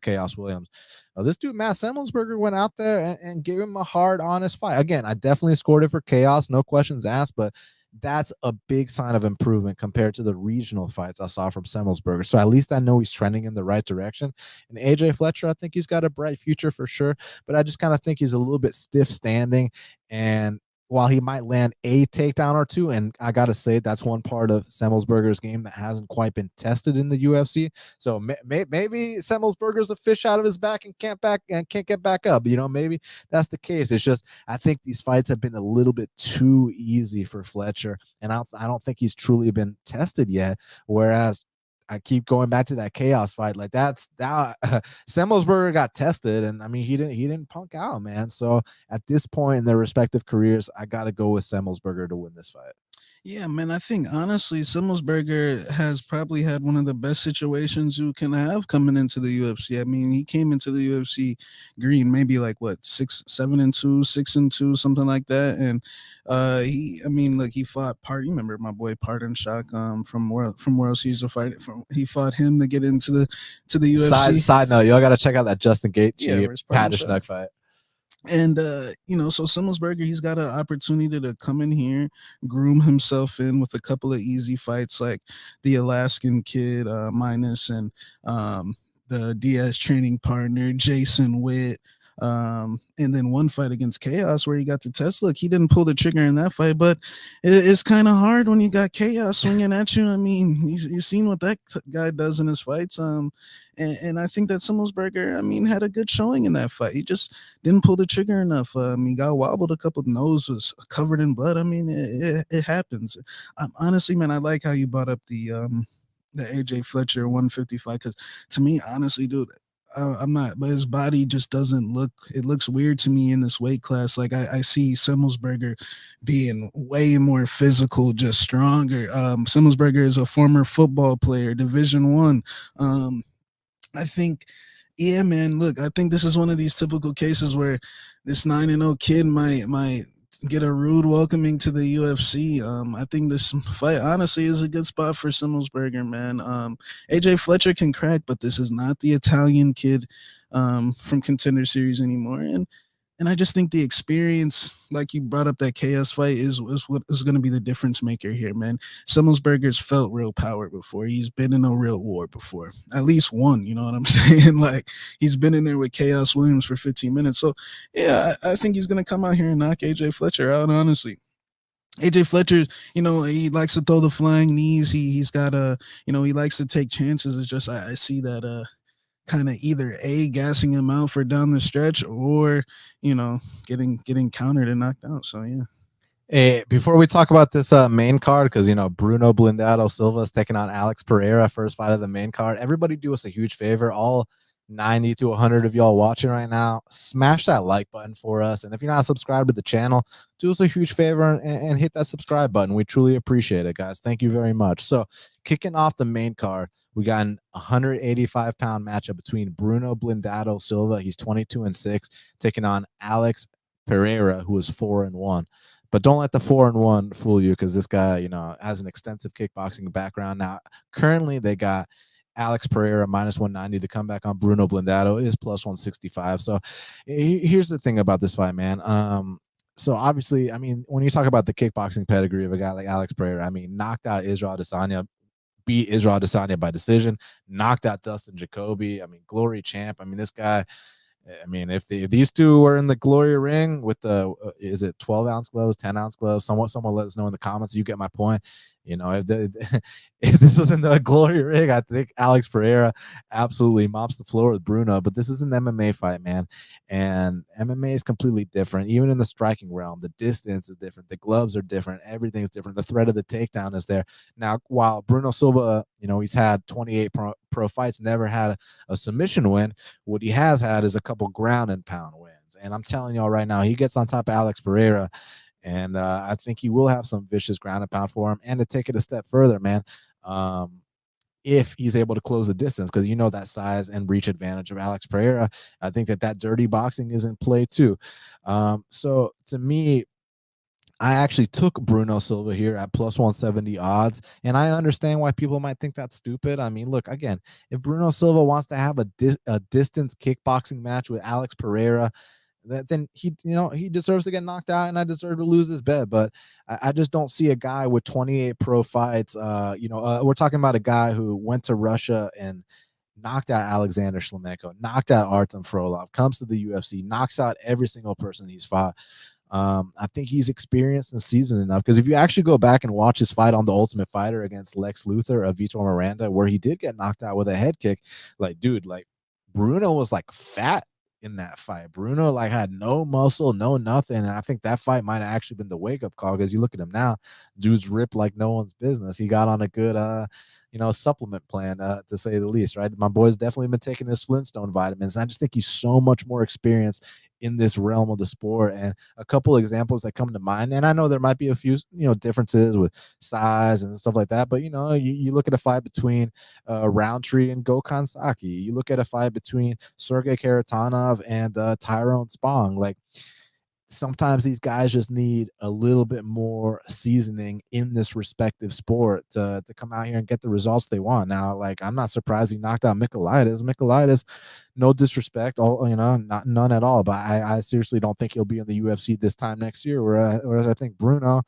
Chaos Williams. This dude, Matt Semelsberger, went out there and gave him a hard, honest fight. Again, I definitely scored it for Chaos, no questions asked, but that's a big sign of improvement compared to the regional fights I saw from Semelsberger. So at least I know he's trending in the right direction. And AJ Fletcher, I think he's got a bright future for sure, but I just kind of think he's a little bit stiff standing. And while he might land a takedown or two, and I gotta say that's one part of Semelsberger's game that hasn't quite been tested in the UFC. So maybe Semelsberger's a fish out of his back and can't get back up. Maybe that's the case. It's just I think these fights have been a little bit too easy for Fletcher, and I don't think he's truly been tested yet. Whereas I keep going back to that Chaos fight. Like that Semelsberger got tested, and I mean he didn't punk out, man. So at this point in their respective careers, I got to go with Semelsberger to win this fight. Yeah, man. I think honestly, Semelsberger has probably had one of the best situations you can have coming into the UFC. I mean, he came into the UFC green, maybe like what 7-2, 6-2, something like that. And he fought Part. You remember my boy Pardon Shock from World Series of Fight. He fought him to get into the UFC. Side note, y'all got to check out that Justin Gaethje Pat Schnuck fight. And so Semelsberger, he's got an opportunity to come in here, groom himself in with a couple of easy fights like the Alaskan Kid, Minus, and the Diaz training partner, Jason Witt. And then one fight against Chaos where he got to test. Look, he didn't pull the trigger in that fight, but it's kind of hard when you got Chaos swinging at you. I mean, you've seen what that guy does in his fights. And I think that Semelsberger, I mean, had a good showing in that fight. He just didn't pull the trigger enough. He got wobbled a couple. Nose was covered in blood. I mean, it happens. Honestly, man, I like how you brought up the AJ Fletcher 155 because to me, honestly, dude, I'm not, but his body just doesn't look, it looks weird to me in this weight class. Like I see Semelsberger being way more physical, just stronger. Semelsberger is a former football player, Division I. I think, yeah, man, look, I think this is one of these typical cases where this 9-0 kid might get a rude welcoming to the UFC. I think this fight honestly is a good spot for Semelsberger, man. AJ Fletcher can crack, but this is not the Italian kid from Contender Series anymore. And I just think the experience, like you brought up that Chaos fight, is what is going to be the difference maker here, man. Semelsberger's felt real power before. He's been in a real war before. At least one, you know what I'm saying? Like, he's been in there with Chaos Williams for 15 minutes. So, yeah, I think he's going to come out here and knock AJ Fletcher out, honestly. AJ Fletcher, he likes to throw the flying knees. He's got he likes to take chances. It's just I see that kind of either gassing him out for down the stretch or getting countered and knocked out. So yeah. Hey, before we talk about this main card, because Bruno Blindado Silva is taking on Alex Pereira, first fight of the main card. Everybody do us a huge favor. All 90 to 100 of y'all watching right now, smash that like button for us. And if you're not subscribed to the channel, do us a huge favor and hit that subscribe button. We truly appreciate it, guys. Thank you very much. So kicking off the main card, we got an 185-pound matchup between Bruno Blindado Silva. He's 22-6, taking on Alex Pereira, who is 4-1. But don't let the 4-1 fool you, because this guy, has an extensive kickboxing background. Now, currently they got Alex Pereira -190. The comeback on Bruno Blindado is +165. So here's the thing about this fight, man. So obviously, I mean, when you talk about the kickboxing pedigree of a guy like Alex Pereira, I mean, knocked out Israel Adesanya, beat Israel Adesanya by decision, knocked out Dustin Jacoby. I mean, glory champ. I mean, this guy, I mean, if these two were in the glory ring with the, is it 12-ounce gloves, 10-ounce gloves? Someone let us know in the comments. You get my point. If this was in the glory ring, I think Alex Pereira absolutely mops the floor with Bruno. But this is an MMA fight, man. And MMA is completely different. Even in the striking realm, the distance is different. The gloves are different. Everything's different. The threat of the takedown is there. Now, while Bruno Silva, he's had 28 pro fights, never had a submission win, what he has had is a couple ground and pound wins. And I'm telling y'all right now, he gets on top of Alex Pereira, and I think he will have some vicious ground and pound for him. And to take it a step further, man, if he's able to close the distance, because that size and reach advantage of Alex Pereira, I think that dirty boxing is in play too. So to me, I actually took Bruno Silva here at plus 170 odds, and I understand why people might think that's stupid. I mean, look, again, if Bruno Silva wants to have a distance kickboxing match with Alex Pereira, then he deserves to get knocked out, and I deserve to lose this bet. But I just don't see a guy with 28 pro fights. We're talking about a guy who went to Russia and knocked out Alexander Shlemenko, knocked out Artem Frolov, comes to the UFC, knocks out every single person he's fought. I think he's experienced and seasoned enough, because if you actually go back and watch his fight on The Ultimate Fighter against Lex Luthor of Vitor Miranda, where he did get knocked out with a head kick, dude, Bruno was fat in that fight. Bruno had no muscle, no nothing. And I think that fight might have actually been the wake-up call, because you look at him now, dude's ripped like no one's business. He got on a good supplement plan, to say the least, right? My boy's definitely been taking his Flintstone vitamins, and I just think he's so much more experienced in this realm of the sport. And a couple of examples that come to mind, and I know there might be a few differences with size and stuff like that, but you look at a fight between Rountree and Gokhan Saki. You look at a fight between Sergey Karatanov and Tyrone Spong. Sometimes these guys just need a little bit more seasoning in this respective sport to come out here and get the results they want. Now, I'm not surprised he knocked out Michailidis. No disrespect, none at all. But I seriously don't think he'll be in the UFC this time next year. Whereas I think Bruno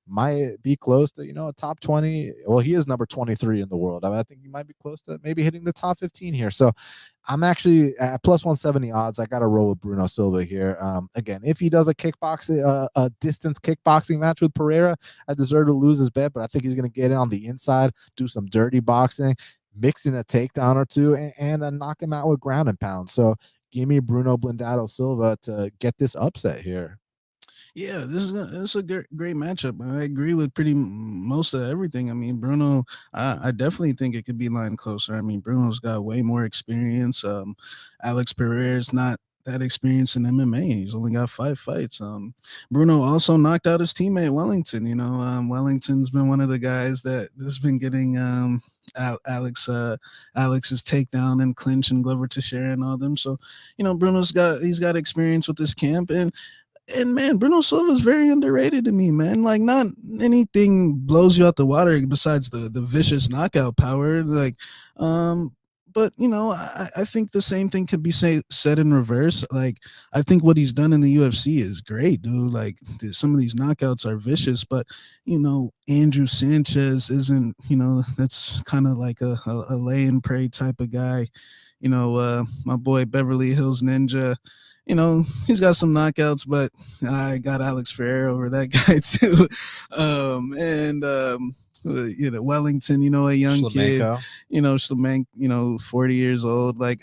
might be close to a top 20. Well, he is number 23 in the world. I think he might be close to maybe hitting the top 15 here. So I'm actually at plus 170 odds. I got to roll with Bruno Silva here. Again, if he does a distance kickboxing match with Pereira, I deserve to lose his bet, but I think he's going to get in on the inside, do some dirty boxing, mix in a takedown or two, and knock him out with ground and pound. So give me Bruno Blindado Silva to get this upset here. Yeah, this is a great matchup. I agree with most of everything. I mean, Bruno, I definitely think it could be line closer. I mean, Bruno's got way more experience. Alex Pereira's not that experienced in MMA. He's only got 5 fights. Bruno also knocked out his teammate Wellington. Wellington's been one of the guys that has been getting Alex's takedown and clinch and Glover Teixeira and all them. So, Bruno's got experience with this camp. And man, Bruno Silva is very underrated to me, man. Not anything blows you out the water besides the vicious knockout power. But I think the same thing could be said in reverse. I think what he's done in the UFC is great, dude. Some of these knockouts are vicious, but Andrew Sanchez isn't. That's kind of like a lay and pray type of guy. My boy Beverly Hills Ninja. He's got some knockouts, but I got Alex Pereira over that guy too. Wellington, a young Shlemenko. kid, Shlemenko, 40 years old. I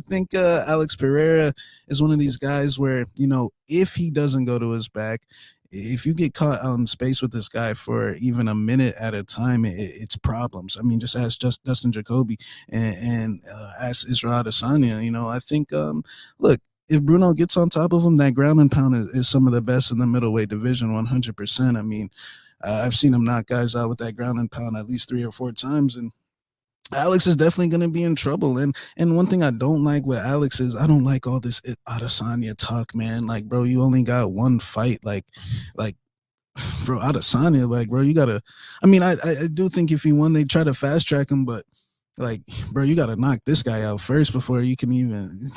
think Alex Pereira is one of these guys where, if he doesn't go to his back, if you get caught out in space with this guy for even a minute at a time, it's problems. I mean, just ask Dustin Jacoby and ask Israel Adesanya. I think, look, if Bruno gets on top of him, that ground and pound is some of the best in the middleweight division, 100%. I mean, I've seen him knock guys out with that ground and pound at least 3 or 4 times, and Alex is definitely going to be in trouble. And one thing I don't like with Alex is I don't like all this Adesanya talk, man. Bro, you only got 1 fight. Bro, Adesanya, bro, you got to – I mean, I do think if he won, they try to fast-track him, but, bro, you got to knock this guy out first before you can even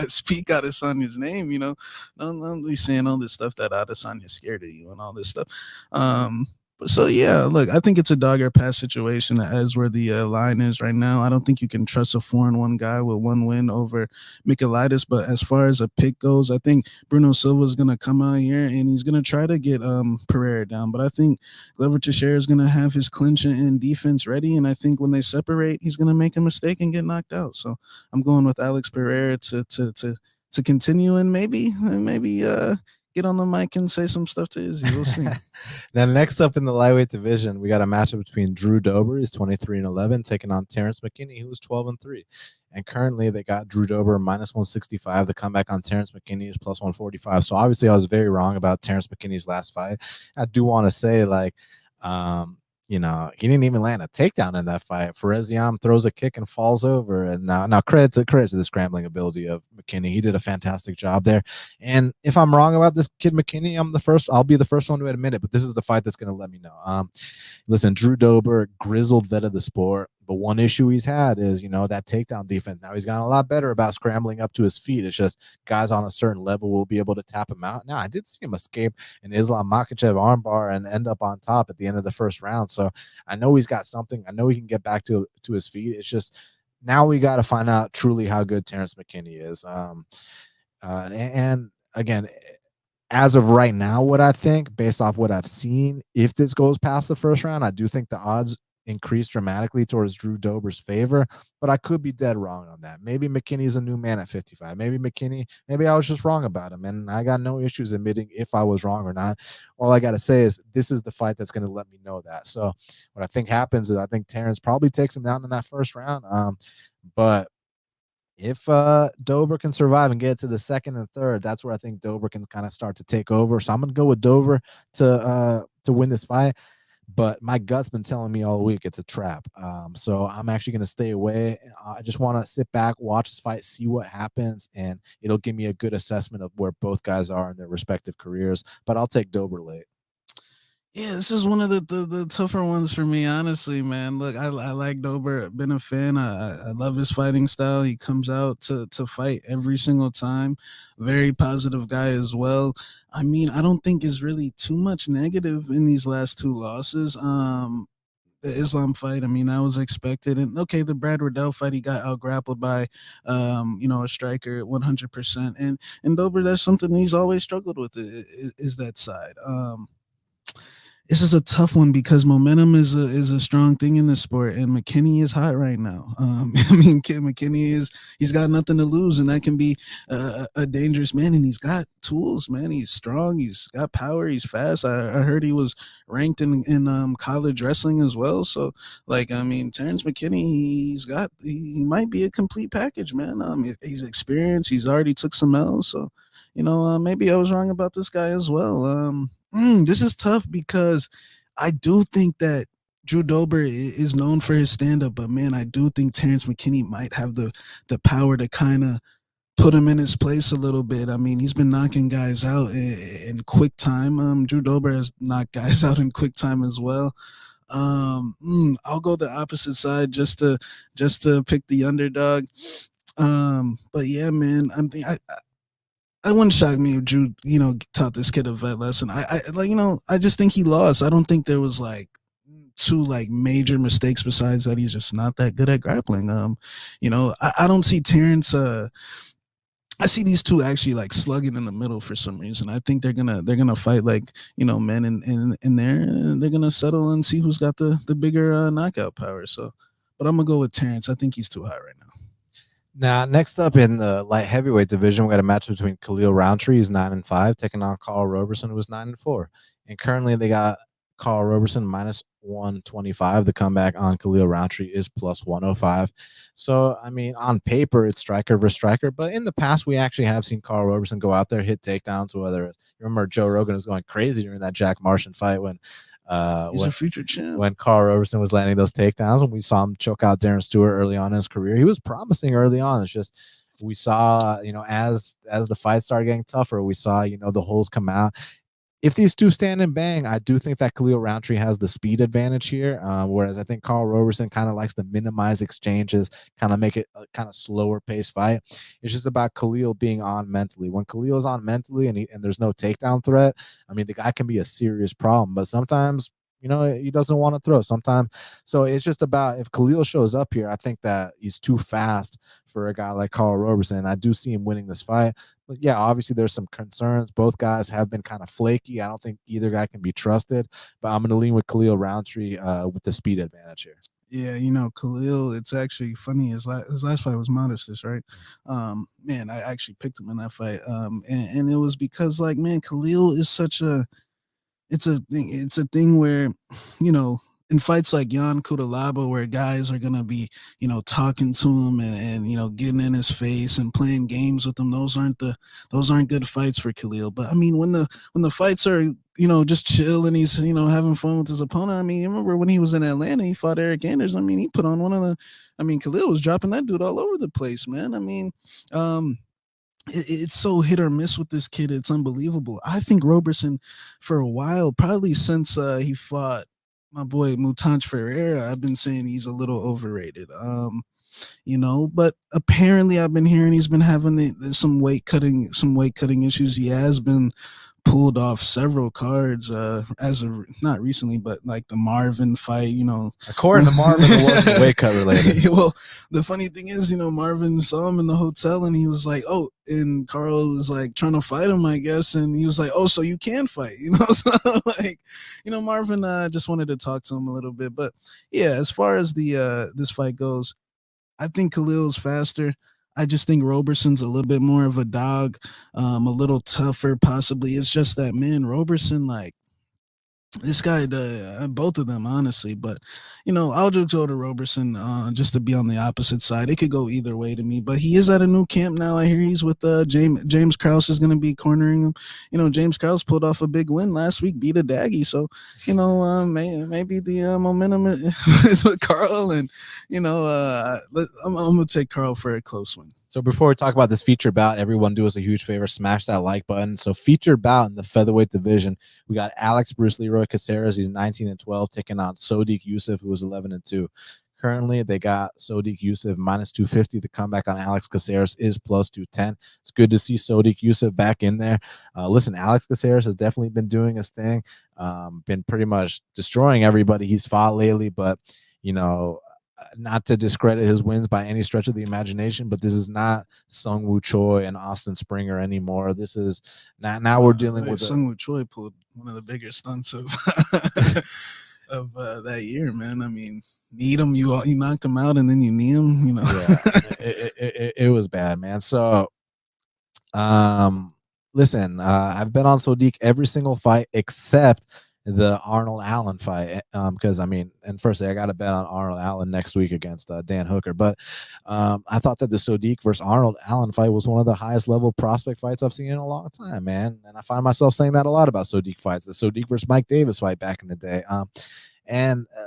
speak Adesanya's name, Don't be saying all this stuff that Adesanya's scared of you and all this stuff. So, yeah, look, I think it's a dog or pass situation as where the line is right now. I don't think you can trust a 4-1 guy with 1 win over Michailidis. But as far as a pick goes, I think Bruno Silva is going to come out here and he's going to try to get Pereira down. But I think Glover Teixeira is going to have his clinch and defense ready. And I think when they separate, he's going to make a mistake and get knocked out. So I'm going with Alex Pereira to continue and maybe get on the mic and say some stuff to Izzy. We'll see. Now, next up in the lightweight division, we got a matchup between Drew Dober, he's 23-11, taking on Terrence McKinney, who's 12-3. And currently, they got Drew Dober minus 165. The comeback on Terrence McKinney is plus 145. So obviously, I was very wrong about Terrence McKinney's last fight. I do want to say, he didn't even land a takedown in that fight. Fereziam throws a kick and falls over. And now credit to the scrambling ability of McKinney. He did a fantastic job there. And if I'm wrong about this kid McKinney, I'll be the first one to admit it. But this is the fight that's going to let me know. Listen, Drew Dober, grizzled vet of the sport. But one issue he's had is, that takedown defense. Now he's gotten a lot better about scrambling up to his feet. It's just guys on a certain level will be able to tap him out. Now, I did see him escape an Islam Makhachev armbar and end up on top at the end of the first round. So I know he's got something. I know he can get back to his feet. It's just now we got to find out truly how good Terrence McKinney is. And again, as of right now, what I think, based off what I've seen, if this goes past the first round, I do think the odds increase dramatically towards Drew Dober's favor, but I could be dead wrong on that. Maybe McKinney's a new man at 55. Maybe I was just wrong about him, and I got no issues admitting if I was wrong or not. All I got to say is this is the fight that's going to let me know that. So what I think happens is I think Terrence probably takes him down in that first round, but if Dober can survive and get to the second and third, that's where I think Dober can kind of start to take over. So I'm going to go with Dober to win this fight. But my gut's been telling me all week it's a trap. So I'm actually going to stay away. I just want to sit back, watch this fight, see what happens, and it'll give me a good assessment of where both guys are in their respective careers. But I'll take Dober late. Yeah, this is one of the tougher ones for me, honestly, man. Look, I like Dober. Been a fan. I love his fighting style. He comes out to fight every single time. Very positive guy as well. I mean, I don't think is really too much negative in these last two losses. The Islam fight, I mean, that was expected. And okay, the Brad Riddell fight, he got out grappled by, a striker at 100%. And Dober, that's something he's always struggled with, is that side. This is a tough one because momentum is a strong thing in this sport, and McKinney is hot right now. I mean, McKinney he's got nothing to lose, and that can be a dangerous man. And he's got tools, man. He's strong. He's got power. He's fast. I heard he was ranked in college wrestling as well. So, Terrence McKinney, he might be a complete package, man. He's experienced. He's already took some L's, so maybe I was wrong about this guy as well. This is tough because I do think that Drew Dober is known for his stand-up, but man, I do think Terrence McKinney might have the power to kind of put him in his place a little bit. I mean, he's been knocking guys out in quick time. Drew Dober has knocked guys out in quick time as well. I'll go the opposite side just to pick the underdog. But yeah, man, I wouldn't shock me if Drew, taught this kid a vet lesson. I just think he lost. I don't think there was two major mistakes besides that he's just not that good at grappling. I don't see Terrence. I see these two actually slugging in the middle for some reason. I think they're gonna fight men in there, and they're gonna settle and see who's got the bigger knockout power. So, but I'm gonna go with Terrence. I think he's too high right now. Now, next up in the light heavyweight division, we got a match between Khalil Rountree, who's 9-5, taking on Carl Roberson, who was 9-4. And currently, they got Carl Roberson -125. The comeback on Khalil Rountree is +105. So, I mean, on paper, it's striker versus striker. But in the past, we actually have seen Carl Roberson go out there, hit takedowns. Whether you remember Joe Rogan was going crazy during that Jack Martian fight when he's a future champ. When Carl Roberson was landing those takedowns, and we saw him choke out Darren Stewart early on in his career. He was promising early on. It's just we saw, as the fight started getting tougher, we saw, the holes come out. If these two stand and bang, I do think that Khalil Rountree has the speed advantage here, whereas I think Carl Roberson kind of likes to minimize exchanges, kind of make it a kind of slower pace fight. It's just about Khalil being on mentally. When Khalil's on mentally and there's no takedown threat, I mean, the guy can be a serious problem, but sometimes, he doesn't want to throw sometimes. So it's just about if Khalil shows up here, I think that he's too fast for a guy like Carl Roberson. I do see him winning this fight. But yeah, obviously there's some concerns. Both guys have been kind of flaky. I don't think either guy can be trusted, but I'm going to lean with Khalil Rountree with the speed advantage here. Yeah, Khalil, it's actually funny. His last fight was Modestus, right? Man, I actually picked him in that fight. And it was because, Khalil is such a – it's a thing where, in fights like Jan Kutalaba, where guys are gonna be, talking to him and getting in his face and playing games with him, those aren't good fights for Khalil. But I mean, when the fights are just chill and he's having fun with his opponent. I mean, you remember when he was in Atlanta, he fought Eric Anders. I mean, he put on Khalil was dropping that dude all over the place, man. I mean, it's so hit or miss with this kid. It's unbelievable. I think Roberson, for a while, probably since he fought my boy Moutinho Pereira, I've been saying he's a little overrated. But apparently I've been hearing he's been having some weight cutting issues. He has been pulled off several cards as of not recently, but like the Marvin fight, According to Marvin, it wasn't weight cut related. Well, the funny thing is, Marvin saw him in the hotel and he was like, oh, and Carl was like trying to fight him, I guess, and he was like, oh, so you can fight, so like, Marvin just wanted to talk to him a little bit. But yeah, as far as the this fight goes, I think Khalil's faster. I just think Roberson's a little bit more of a dog, a little tougher possibly. It's just that, man, Roberson, like, this guy, both of them, honestly. But, I'll just go to Roberson just to be on the opposite side. It could go either way to me. But he is at a new camp now. I hear he's with James Krause is going to be cornering him. James Krause pulled off a big win last week, beat a Daggy. So, maybe the momentum is with Carl. And, I'm going to take Carl for a close win. So before we talk about this feature bout, everyone do us a huge favor, smash that like button. So feature bout in the featherweight division, we got Alex Bruce Leroy Caceres. He's 19-12, taking on Sodiq Yusuff, who was 11-2. Currently, they got Sodiq Yusuff minus 250. The comeback on Alex Caceres is plus 210. It's good to see Sodiq Yusuff back in there. Listen, Alex Caceres has definitely been doing his thing, been pretty much destroying everybody he's fought lately, but, not to discredit his wins by any stretch of the imagination, but this is not Sung Woo Choi and Austin Springer anymore. This is now we're dealing with Sung Woo Choi pulled one of the bigger stunts of of that year, man. I mean, need him, you knocked him out, and then you knee him. Yeah, it was bad, man. So, listen, I've been on Sodiq every single fight except the Arnold Allen fight, because and firstly, I got to bet on Arnold Allen next week against Dan Hooker. But I thought that the Sodiq versus Arnold Allen fight was one of the highest level prospect fights I've seen in a long time, man. And I find myself saying that a lot about Sodiq fights. The Sodiq versus Mike Davis fight back in the day.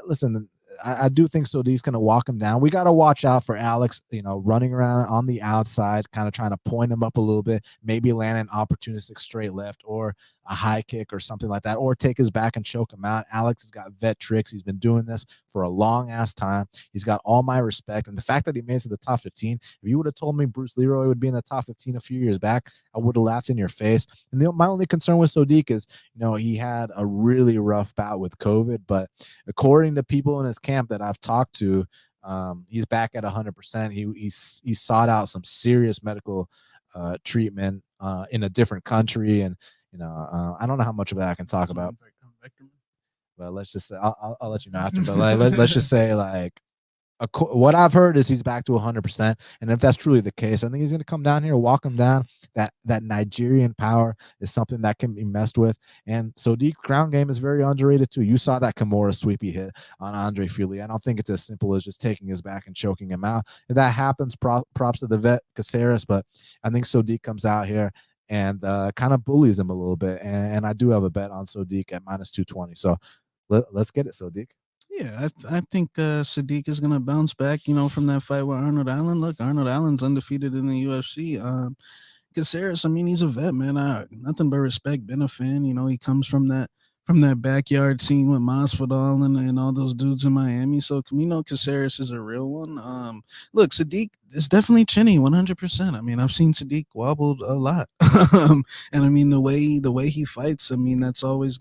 Listen, I do think Sodiq's going to walk him down. We got to watch out for Alex, running around on the outside, kind of trying to point him up a little bit, maybe land an opportunistic straight left or a high kick or something like that, or take his back and choke him out. Alex has got vet tricks. He's been doing this for a long ass time. He's got all my respect. And the fact that he made it to the top 15, if you would have told me Bruce Leroy would be in the top 15 a few years back, I would have laughed in your face. And my only concern with Sodiq is, he had a really rough bout with COVID, but according to people in his camp that I've talked to, he's back at 100%. He sought out some serious medical treatment in a different country, and I don't know how much of that I can talk about. But let's just say I'll let you know after. But let's just say what I've heard is he's back to 100%, and if that's truly the case, I think he's going to come down here, walk him down. That Nigerian power is something that can be messed with, and Sodiq's ground game is very underrated too. You saw that Kimura sweepy hit on Andre Fili. I don't think it's as simple as just taking his back and choking him out. If that happens, props to the vet Caceres, but I think Sodiq comes out here and kind of bullies him a little bit, and I do have a bet on Sodiq at minus 220. So let's get it, Sodiq. Yeah, I think Sodiq is gonna bounce back, from that fight with Arnold Allen. Look, Arnold Allen's undefeated in the UFC. Caceres, he's a vet, man. Nothing but respect. Been a fan. He comes from that backyard scene with Masvidal and all those dudes in Miami. So Caceres is a real one. Look, Sodiq is definitely chinny, 100%. I've seen Sodiq wobbled a lot, and the way he fights, that's always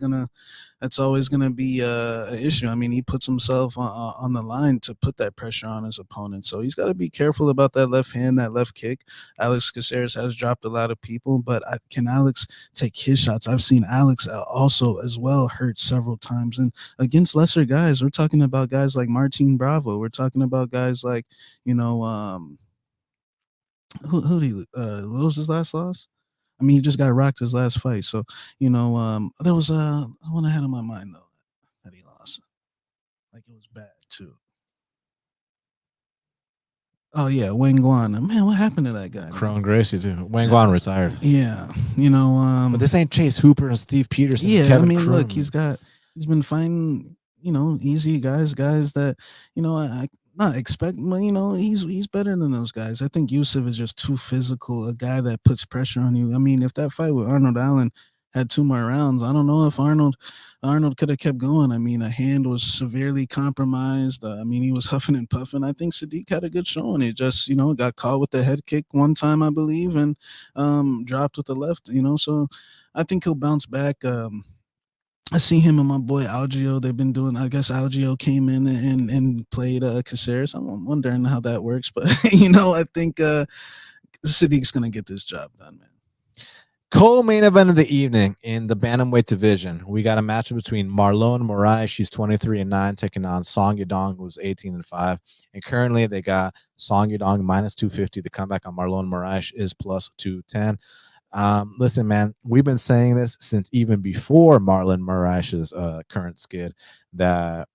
gonna be an issue. He puts himself on the line to put that pressure on his opponent. So he's got to be careful about that left hand, that left kick. Alex Caceres has dropped a lot of people, but can Alex take his shots? I've seen Alex also as well hurt several times, and against lesser guys. We're talking about guys like Martin Bravo. We're talking about guys like who did he what was his last loss? He just got rocked his last fight. So, there was one I had in my mind though that he lost. like it was bad too. Oh yeah, Wayne Guan. Man, what happened to that guy? Cron Gracie too. Wayne Guan retired. Yeah, But this ain't Chase Hooper and Steve Peterson. Yeah, and Kevin look, Kroom. he's been fighting, easy guys that, I not expect, but he's better than those guys. I think Yusuff is just too physical, a guy that puts pressure on you. I mean, if that fight with Arnold Allen had 2 more rounds, I don't know if Arnold could have kept going. I mean, a hand was severely compromised. I mean, he was huffing and puffing. I think Sadiq had a good showing. It just, got caught with the head kick one time, I believe, and dropped with the left. So I think he'll bounce back. I see him and my boy Algio. They've been doing. I guess Algio came in and played Caceres. I'm wondering how that works, but I think Sadiq's gonna get this job done, man. Co-main event of the evening in the bantamweight division. We got a matchup between Marlon Moraes, she's 23-9, taking on Song Yadong, who's 18-5. And currently they got Song Yadong -250. The comeback on Marlon Moraes is +210. Listen, man, we've been saying this since even before Marlon Moraes' current skid that,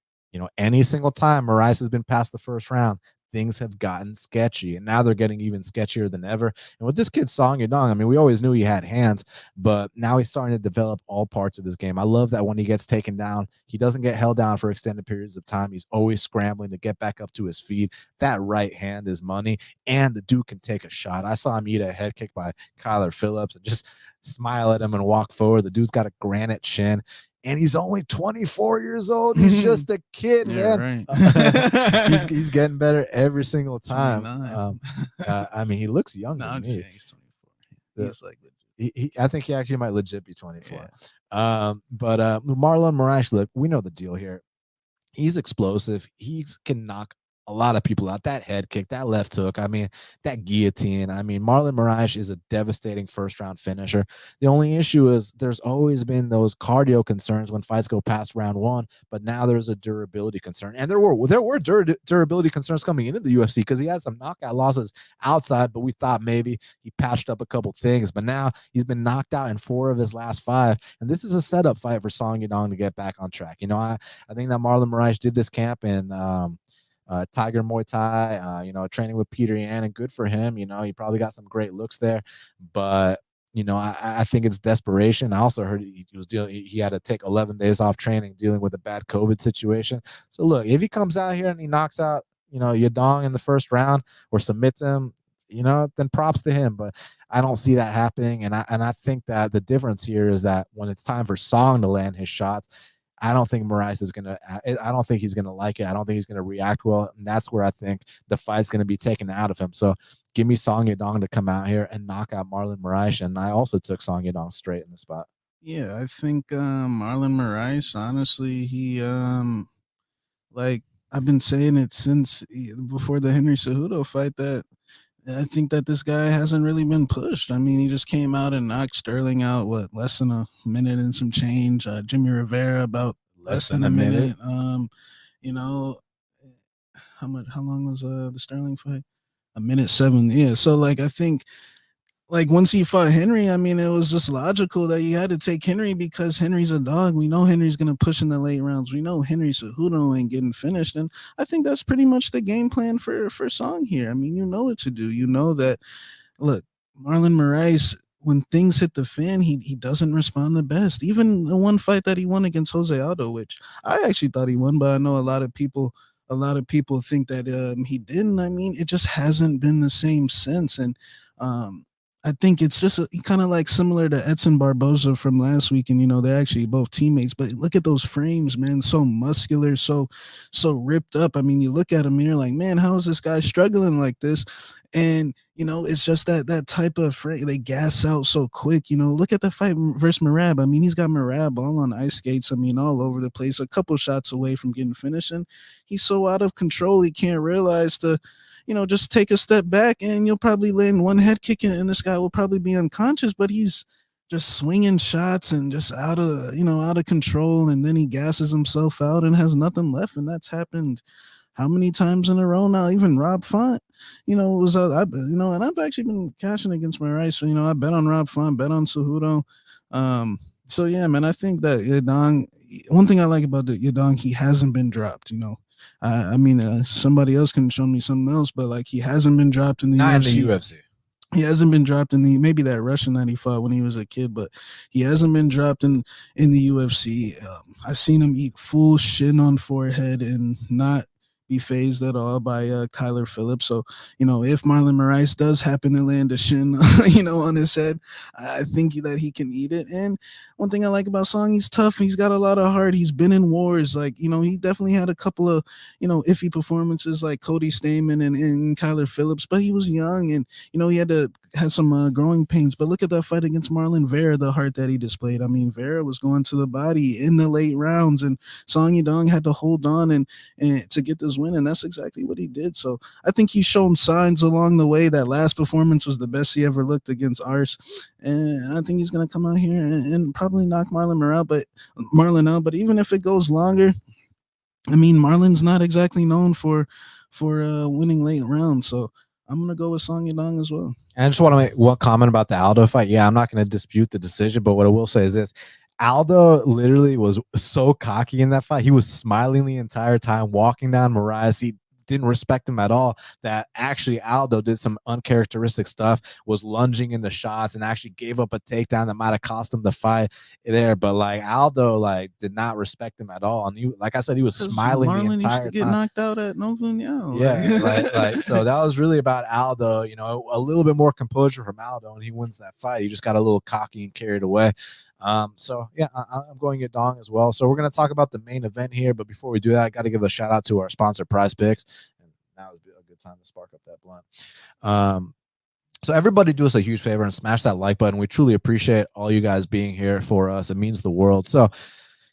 any single time Moraes has been past the first round, things have gotten sketchy, and now they're getting even sketchier than ever. And with this kid Song Yadong, I mean, we always knew he had hands, but now he's starting to develop all parts of his game. I love that when he gets taken down, he doesn't get held down for extended periods of time. He's always scrambling to get back up to his feet. That right hand is money, and the dude can take a shot. I saw him eat a head kick by Kyler Phillips and just smile at him and walk forward. The dude's got a granite chin. And he's only 24 years old. He's just a kid, man. Right. he's getting better every single time. I mean, he looks younger than me. He's 24. He's like, I think he actually might legit be 24. Yeah. But Marlon Moraes, look, we know the deal here. He's explosive. He can knock a lot of people out. That head kick, that left hook, I mean, that guillotine. I mean, Marlon Moraes is a devastating first-round finisher. The only issue is there's always been those cardio concerns when fights go past round 1, but now there's a durability concern. And there were durability concerns coming into the UFC because he had some knockout losses outside, but we thought maybe he patched up a couple things. But now he's been knocked out in 4 of his last 5, and this is a setup fight for Song Yadong to get back on track. I think that Marlon Moraes did this camp in Tiger Muay Thai, training with Peter Yan, and good for him. He probably got some great looks there, but I think it's desperation. I also heard he had to take 11 days off training, dealing with a bad COVID situation. So look, if he comes out here and he knocks out, Yadong in the first round or submits him, then props to him. But I don't see that happening, and I think that the difference here is that when it's time for Song to land his shots, I don't think Moraes is gonna. I don't think he's gonna like it. I don't think he's gonna react well, and that's where I think the fight's gonna be taken out of him. So give me Song Yadong to come out here and knock out Marlon Moraes, and I also took Song Yadong straight in the spot. Yeah, I think Marlon Moraes, honestly, he like I've been saying it since before the Henry Cejudo fight that I think that this guy hasn't really been pushed. I mean, he just came out and knocked Sterling out, less than a minute and some change. Jimmy Rivera about less than a minute. How long was the Sterling fight? 1:07. Yeah. So I think once he fought Henry, I mean, it was just logical that you had to take Henry because Henry's a dog. We know Henry's going to push in the late rounds. We know Henry Cejudo ain't getting finished. And I think that's pretty much the game plan for Song here. I mean, you know what to do. You know that, look, Marlon Moraes, when things hit the fan, he doesn't respond the best. Even the one fight that he won against Jose Aldo, which I actually thought he won, but I know a lot of people think that he didn't. I mean, it just hasn't been the same since. And I think it's just kind of similar to Edson Barboza from last week, and they're actually both teammates. But look at those frames, man! So muscular, so ripped up. I mean, you look at him and you're like, man, how is this guy struggling like this? And it's just that type of frame. They gas out so quick. Look at the fight versus Merab. I mean, he's got Merab all on ice skates. I mean, all over the place, a couple shots away from getting finished, and he's so out of control. He can't realize to just take a step back and you'll probably land one head kick and this guy will probably be unconscious, but he's just swinging shots and just out of control. And then he gasses himself out and has nothing left. And that's happened how many times in a row now? Even Rob Font, was and I've actually been cashing against Moraes. So, I bet on Rob Font, bet on Cejudo. So yeah, man, I think that Yadong. One thing I like about the Yadong, he hasn't been dropped. I mean, somebody else can show me something else, but like he hasn't been dropped in the Not in UFC. the UFC. He hasn't been dropped in the maybe that Russian that he fought when he was a kid, but he hasn't been dropped in the UFC. I seen him eat full shin on forehead and not be phased at all by Kyler Phillips. So if Marlon Moraes does happen to land a shin, on his head, I think that he can eat it. And one thing I like about Song, he's tough. He's got a lot of heart. He's been in wars. Like he definitely had a couple of iffy performances like Cody Stamen and Kyler Phillips, but he was young and he had some growing pains. But look at that fight against Marlon Vera, the heart that he displayed. I mean, Vera was going to the body in the late rounds, and Song Yadong had to hold on and to get this win, and that's exactly what he did. So I think he's shown signs along the way. That last performance was the best he ever looked against Ars, and I think he's going to come out here and probably knock Marlon out. But even if it goes longer, I mean, Marlon's not exactly known for winning late rounds, so I'm gonna go with Song Yadong as well. And I just want to make one comment about the Aldo fight. Yeah, I'm not going to dispute the decision, but what I will say is this: Aldo literally was so cocky in that fight. He was smiling the entire time, walking down Moraes. He didn't respect him at all. That actually Aldo did some uncharacteristic stuff, was lunging in the shots, and actually gave up a takedown that might have cost him the fight there. But like Aldo, did not respect him at all. And he, like I said, he was smiling Marlon the entire used to get time. knocked out at No Vunyao. Yeah, so that was really about Aldo. A little bit more composure from Aldo, and he wins that fight. He just got a little cocky and carried away. So yeah, I'm going Yadong as well. So we're going to talk about the main event here, but before we do that, I got to give a shout out to our sponsor, PrizePicks. And now is a good time to spark up that blunt. So everybody do us a huge favor and smash that like button. We truly appreciate all you guys being here for us. It means the world. So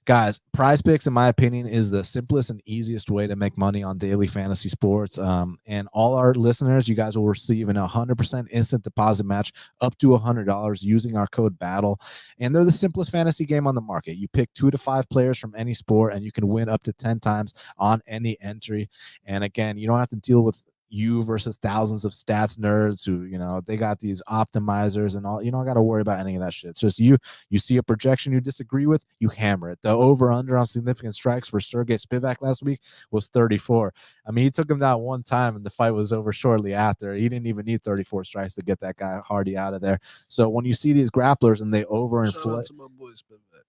guys, PrizePicks, in my opinion, is the simplest and easiest way to make money on daily fantasy sports. And all our listeners, you guys will receive an 100% instant deposit match up to $100 using our code BATTLE. And they're the simplest fantasy game on the market. You pick 2 to 5 players from any sport, and you can win up to 10 times on any entry. And again, you don't have to deal with you versus thousands of stats nerds who, they got these optimizers and all. You don't got to worry about any of that shit. It's just you see a projection you disagree with, you hammer it. The over-under on significant strikes for Sergey Spivak last week was 34. I mean, he took him down one time and the fight was over shortly after. He didn't even need 34 strikes to get that guy Hardy out of there. So when you see these grapplers and they overinflate,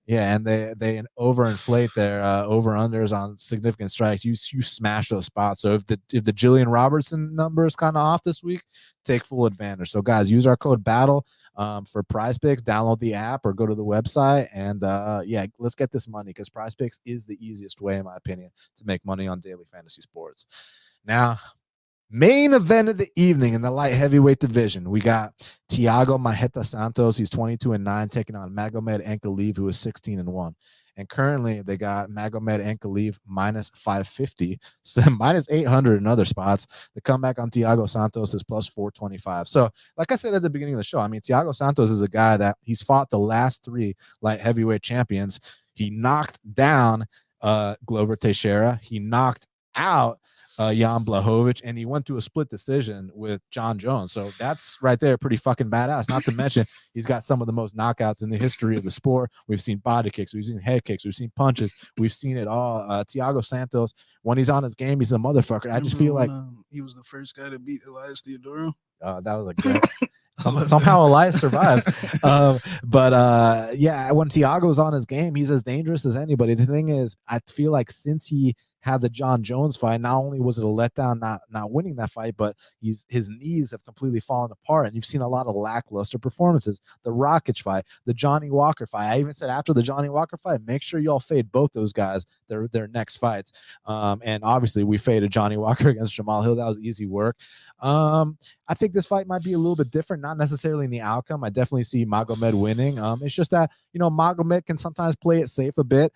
yeah, and they overinflate their over-unders on significant strikes, you smash those spots. So if the Jillian Robertson number is kind of off this week, take full advantage. So guys, use our code BATTLE for PrizePicks. Download the app or go to the website, and yeah, let's get this money, because PrizePicks is the easiest way, in my opinion, to make money on daily fantasy sports. Now, main event of the evening in the light heavyweight division, we got Thiago Santos. He's 22-9, taking on Magomed Ankalaev, who is 16-1. And currently, they got Magomed Ankalaev minus 550, so minus 800 in other spots. The comeback on Thiago Santos is plus 425. So, like I said at the beginning of the show, I mean, Thiago Santos is a guy that he's fought the last 3 light heavyweight champions. He knocked down Glover Teixeira. He knocked out Jan Blachowicz, and he went to a split decision with John Jones. So that's right there pretty fucking badass. Not to mention, he's got some of the most knockouts in the history of the sport. We've seen body kicks, we've seen head kicks, we've seen punches, we've seen it all. Thiago Santos, when he's on his game, he's a motherfucker. I just feel like he was the first guy to beat Elias Theodorou. That was a great. Somehow Elias survives. Yeah, when Thiago's on his game, he's as dangerous as anybody. The thing is, I feel like since he had the John Jones fight, not only was it a letdown not winning that fight, but his knees have completely fallen apart, and you've seen a lot of lackluster performances. The Rakic fight, the Johnny Walker fight. I even said after the Johnny Walker fight, make sure y'all fade both those guys their next fights. And obviously we faded Johnny Walker against Jamal Hill. That was easy work. I think this fight might be a little bit different, not necessarily in the outcome. I definitely see Magomed winning. It's just that, Magomed can sometimes play it safe a bit,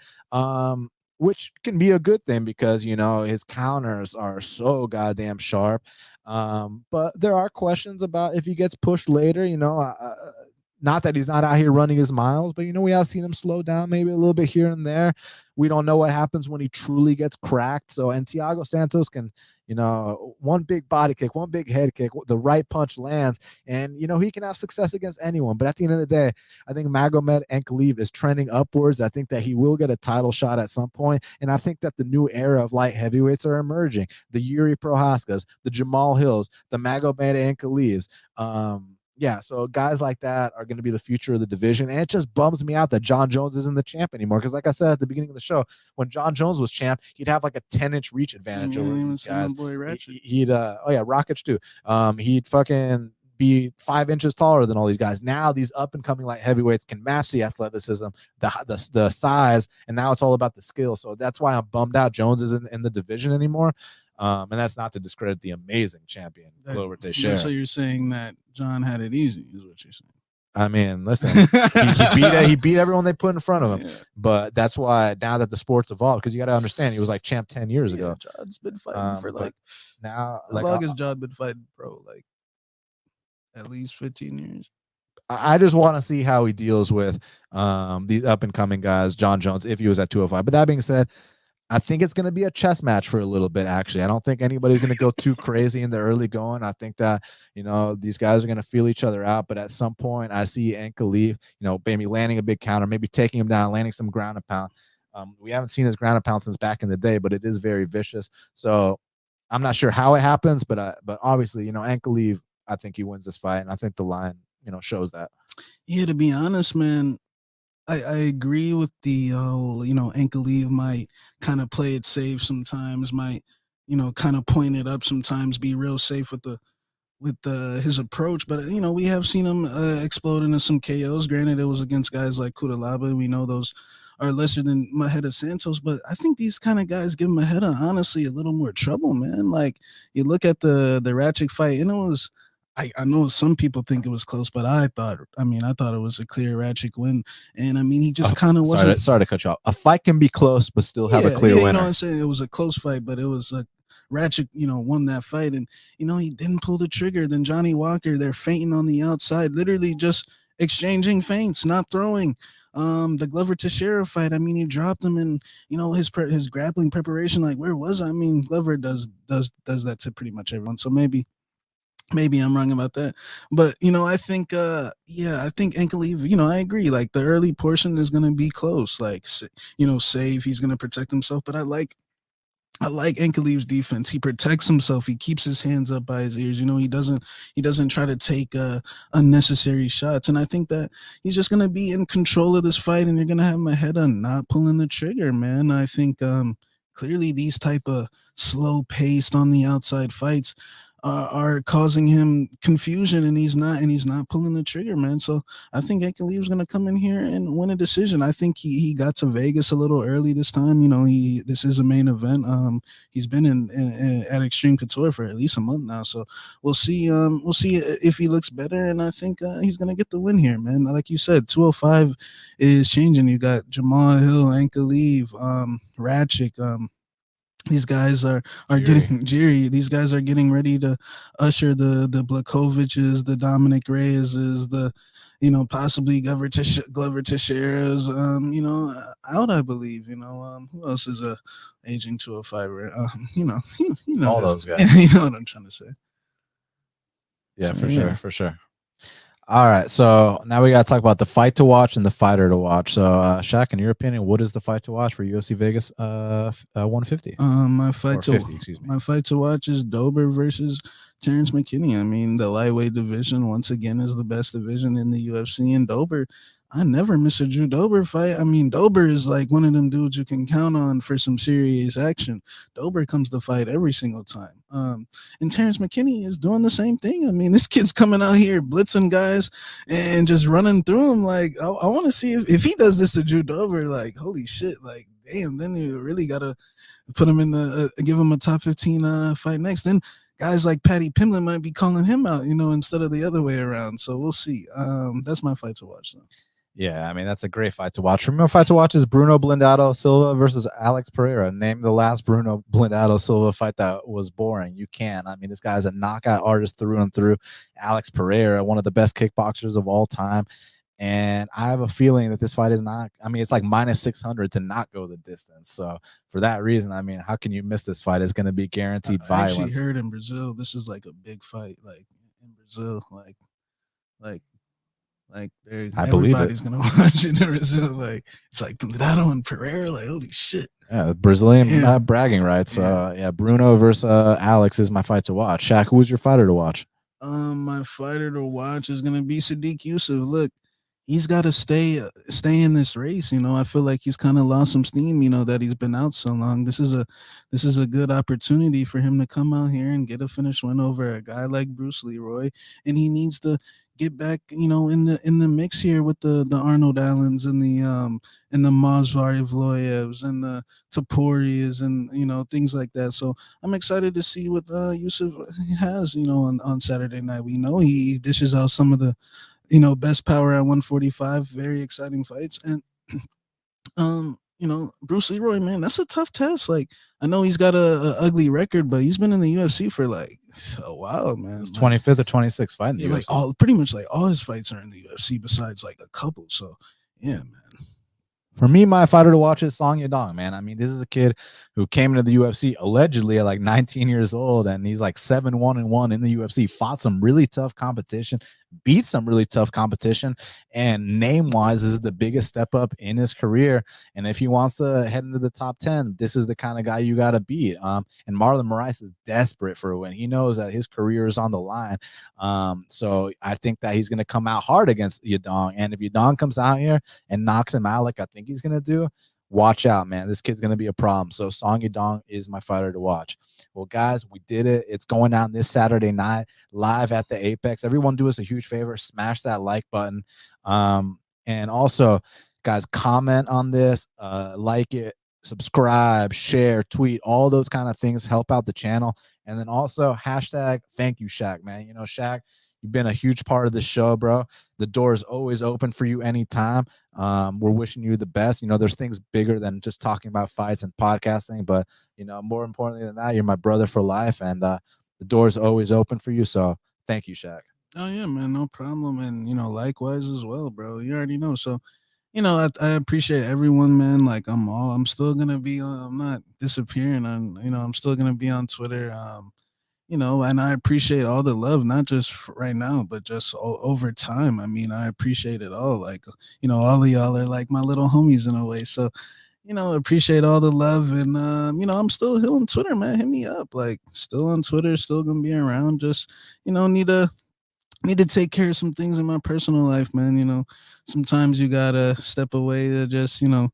which can be a good thing because, his counters are so goddamn sharp. But there are questions about if he gets pushed later, not that he's not out here running his miles, but we have seen him slow down maybe a little bit here and there. We don't know what happens when he truly gets cracked. So, and Thiago Santos can, one big body kick, one big head kick, the right punch lands, and he can have success against anyone. But at the end of the day, I think Magomed Ankalaev is trending upwards. I think that he will get a title shot at some point, and I think that the new era of light heavyweights are emerging. The Yuri Prohaskas, the Jamal Hills, the Magomed Ankalaevs. Yeah, so guys like that are going to be the future of the division, and it just bums me out that John Jones isn't the champ anymore. Because, like I said at the beginning of the show, when John Jones was champ, he'd have like a 10-inch reach advantage over these guys. He'd Rockets too. He'd fucking be 5 inches taller than all these guys. Now these up and coming light heavyweights can match the athleticism, the size, and now it's all about the skill. So that's why I'm bummed out Jones isn't in the division anymore. And that's not to discredit the amazing champion, Glover Teixeira. So you're saying that John had it easy, is what you're saying. I mean, listen, he beat everyone they put in front of him. Yeah. But that's why now that the sport's evolved, because you got to understand, he was like champ 10 years ago. John's been fighting for how long has John been fighting pro? Like at least 15 years. I just want to see how he deals with these up and coming guys, John Jones, if he was at 205. But that being said, I think it's going to be a chess match for a little bit, actually. I don't think anybody's going to go too crazy in the early going. I think that, these guys are going to feel each other out. But at some point, I see Ankalaev, maybe landing a big counter, maybe taking him down, landing some ground and pound. We haven't seen his ground and pound since back in the day, but it is very vicious. So I'm not sure how it happens, but obviously, Ankalaev, I think he wins this fight. And I think the line, shows that. Yeah, to be honest, man, I agree with the Ankalaev might kind of play it safe sometimes, might kind of point it up sometimes, be real safe with his approach. But we have seen him explode into some KOs. Granted, it was against guys like Kudalaba. We know those are lesser than Magomed Santos, but I think these kind of guys give Magomed honestly a little more trouble, man. Like you look at the Ratchik fight, and it was. I know some people think it was close, but I thought it was a clear Ratchik win. And he just kind of wasn't. Sorry to cut you off. A fight can be close, but still have a clear winner. You know what I'm saying? It was a close fight, but it was like Ratchik, won that fight. And, he didn't pull the trigger. Then Johnny Walker, they're feinting on the outside, literally just exchanging feints, not throwing. The Glover Teixeira fight, he dropped him, and his grappling preparation, like where was I? Glover does that to pretty much everyone. So maybe I'm wrong about that, but I think Ankalaev, I agree. Like the early portion is going to be close, like safe. He's going to protect himself, but I like Ankalaev's defense. He protects himself. He keeps his hands up by his ears. He doesn't try to take unnecessary shots. And I think that he's just going to be in control of this fight, and you're going to have Magomed not pulling the trigger, man. I think clearly these type of slow paced on the outside fights are causing him confusion, and he's not pulling the trigger, man. So I think Ankalaev's going to come in here and win a decision. I think he got to Vegas a little early this time. This is a main event. He's been at Extreme Couture for at least a month now, so we'll see if he looks better, and I think he's going to get the win here, man. Like you said, 205 is changing. You got Jamal Hill, Ankalaev, Ratchik, these guys are getting Jiri. These guys are getting ready to usher the Blakoviches, the Dominic Reyes's, the possibly Glover Teixeira's, out. I believe. Who else is aging 205? All those guys. You know what I'm trying to say. Yeah, so, for sure. All right, so now we got to talk about the fight to watch and the fighter to watch. So, Shaq, in your opinion, what is the fight to watch for UFC Vegas 150? My fight to watch is Dober versus Terrence McKinney. The lightweight division, once again, is the best division in the UFC, and Dober, I never miss a Drew Dober fight. Dober is like one of them dudes you can count on for some serious action. Dober comes to fight every single time. And Terrence McKinney is doing the same thing. This kid's coming out here blitzing guys and just running through them. Like, I want to see if he does this to Drew Dober, like, holy shit, like, damn, then you really got to put him in give him a top 15 fight next. Then guys like Patty Pimblett might be calling him out, instead of the other way around. So we'll see. That's my fight to watch, though. Yeah, I mean, that's a great fight to watch. For me, a fight to watch is Bruno Blindado Silva versus Alex Pereira. Name the last Bruno Blindado Silva fight that was boring. You can. I mean, this guy's a knockout artist through and through. Alex Pereira, one of the best kickboxers of all time. And I have a feeling that this fight is not, I mean, it's like minus 600 to not go the distance. So for that reason, I mean, how can you miss this fight? It's going to be guaranteed I violence. actually heard in Brazil, this is like a big fight. Like in Brazil, like everybody's gonna watch it in Brazil. Like it's like Blindado and Pereira. Like holy shit. Yeah, Brazilian bragging rights. Yeah, Bruno versus Alex is my fight to watch. Shaq, who's your fighter to watch? My fighter to watch is gonna be Sadiq Yusuff. Look, he's got to stay in this race. You know, I feel like he's kind of lost some steam. You know, that he's been out so long. This is a good opportunity for him to come out here and get a finish win over a guy like Bruce Leroy, and he needs to get back, you know, in the mix here with the Arnold Allens and the Mazvarevloyevs and the Taporias and, you know, things like that. So I'm excited to see what Yusuff has, you know, on Saturday night. We know he dishes out some of the, you know, best power at 145, very exciting fights. And you know, Bruce Leroy, man, that's a tough test. Like, I know he's got a ugly record, but he's been in the UFC for like a while, man. His 25th or 26th fight in the UFC. Like pretty much like all his fights are in the UFC besides like a couple. So yeah, man. For me, my fighter to watch is Song Yadong, man. I mean, this is a kid who came into the UFC allegedly at like 19 years old, and he's like 7-1-1 in the UFC. Fought some really tough competition, beat some really tough competition, and name-wise, this is the biggest step up in his career. And if he wants to head into the top 10, this is the kind of guy you got to beat. And Marlon Moraes is desperate for a win. He knows that his career is on the line. So I think that he's going to come out hard against Yadong. And if Yadong comes out here and knocks him out like I think he's going to do, watch out, man. This kid's going to be a problem. So Song Yadong is my fighter to watch. Well, guys, we did it. It's going down this Saturday night live at the Apex. Everyone do us a huge favor. Smash that like button. And also, guys, comment on this, like it, subscribe, share, tweet, all those kind of things help out the channel. And then also hashtag thank you, Shaq, man. You know, Shaq, you've been a huge part of the show, bro. The door is always open for you anytime. We're wishing you the best. You know, there's things bigger than just talking about fights and podcasting, but, you know, more importantly than that, you're my brother for life, and the door is always open for you. So thank you, Shaq. Oh yeah, man, no problem. And, you know, likewise as well, bro. You already know. So, you know, I appreciate everyone, man. Like I'm still gonna be I'm not disappearing on, you know, I'm still gonna be on Twitter. You know, and I appreciate all the love, not just right now, but just over time. I mean, I appreciate it all. Like, you know, all of y'all are like my little homies in a way. So, you know, appreciate all the love. And, you know, I'm still here on Twitter, man. Hit me up. Like, still on Twitter, still going to be around. Just, you know, need to take care of some things in my personal life, man. You know, sometimes you got to step away to just, you know,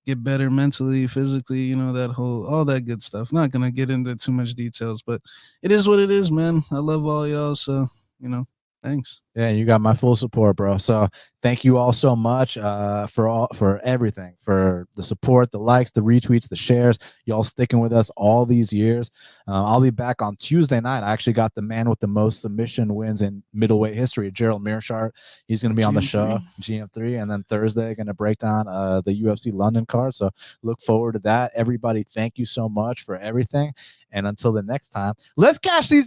get better mentally, physically, you know, all that good stuff. Not gonna get into too much details, but it is what it is, man. I love all y'all, so, you know, thanks. Yeah, you got my full support, bro. So thank you all so much for everything, for the support, the likes, the retweets, the shares. Y'all sticking with us all these years. I'll be back on Tuesday night. I actually got the man with the most submission wins in middleweight history, Gerald Mearshart. He's going to be on the show, GM3, and then Thursday going to break down the UFC London card. So look forward to that. Everybody, thank you so much for everything. And until the next time, let's cash these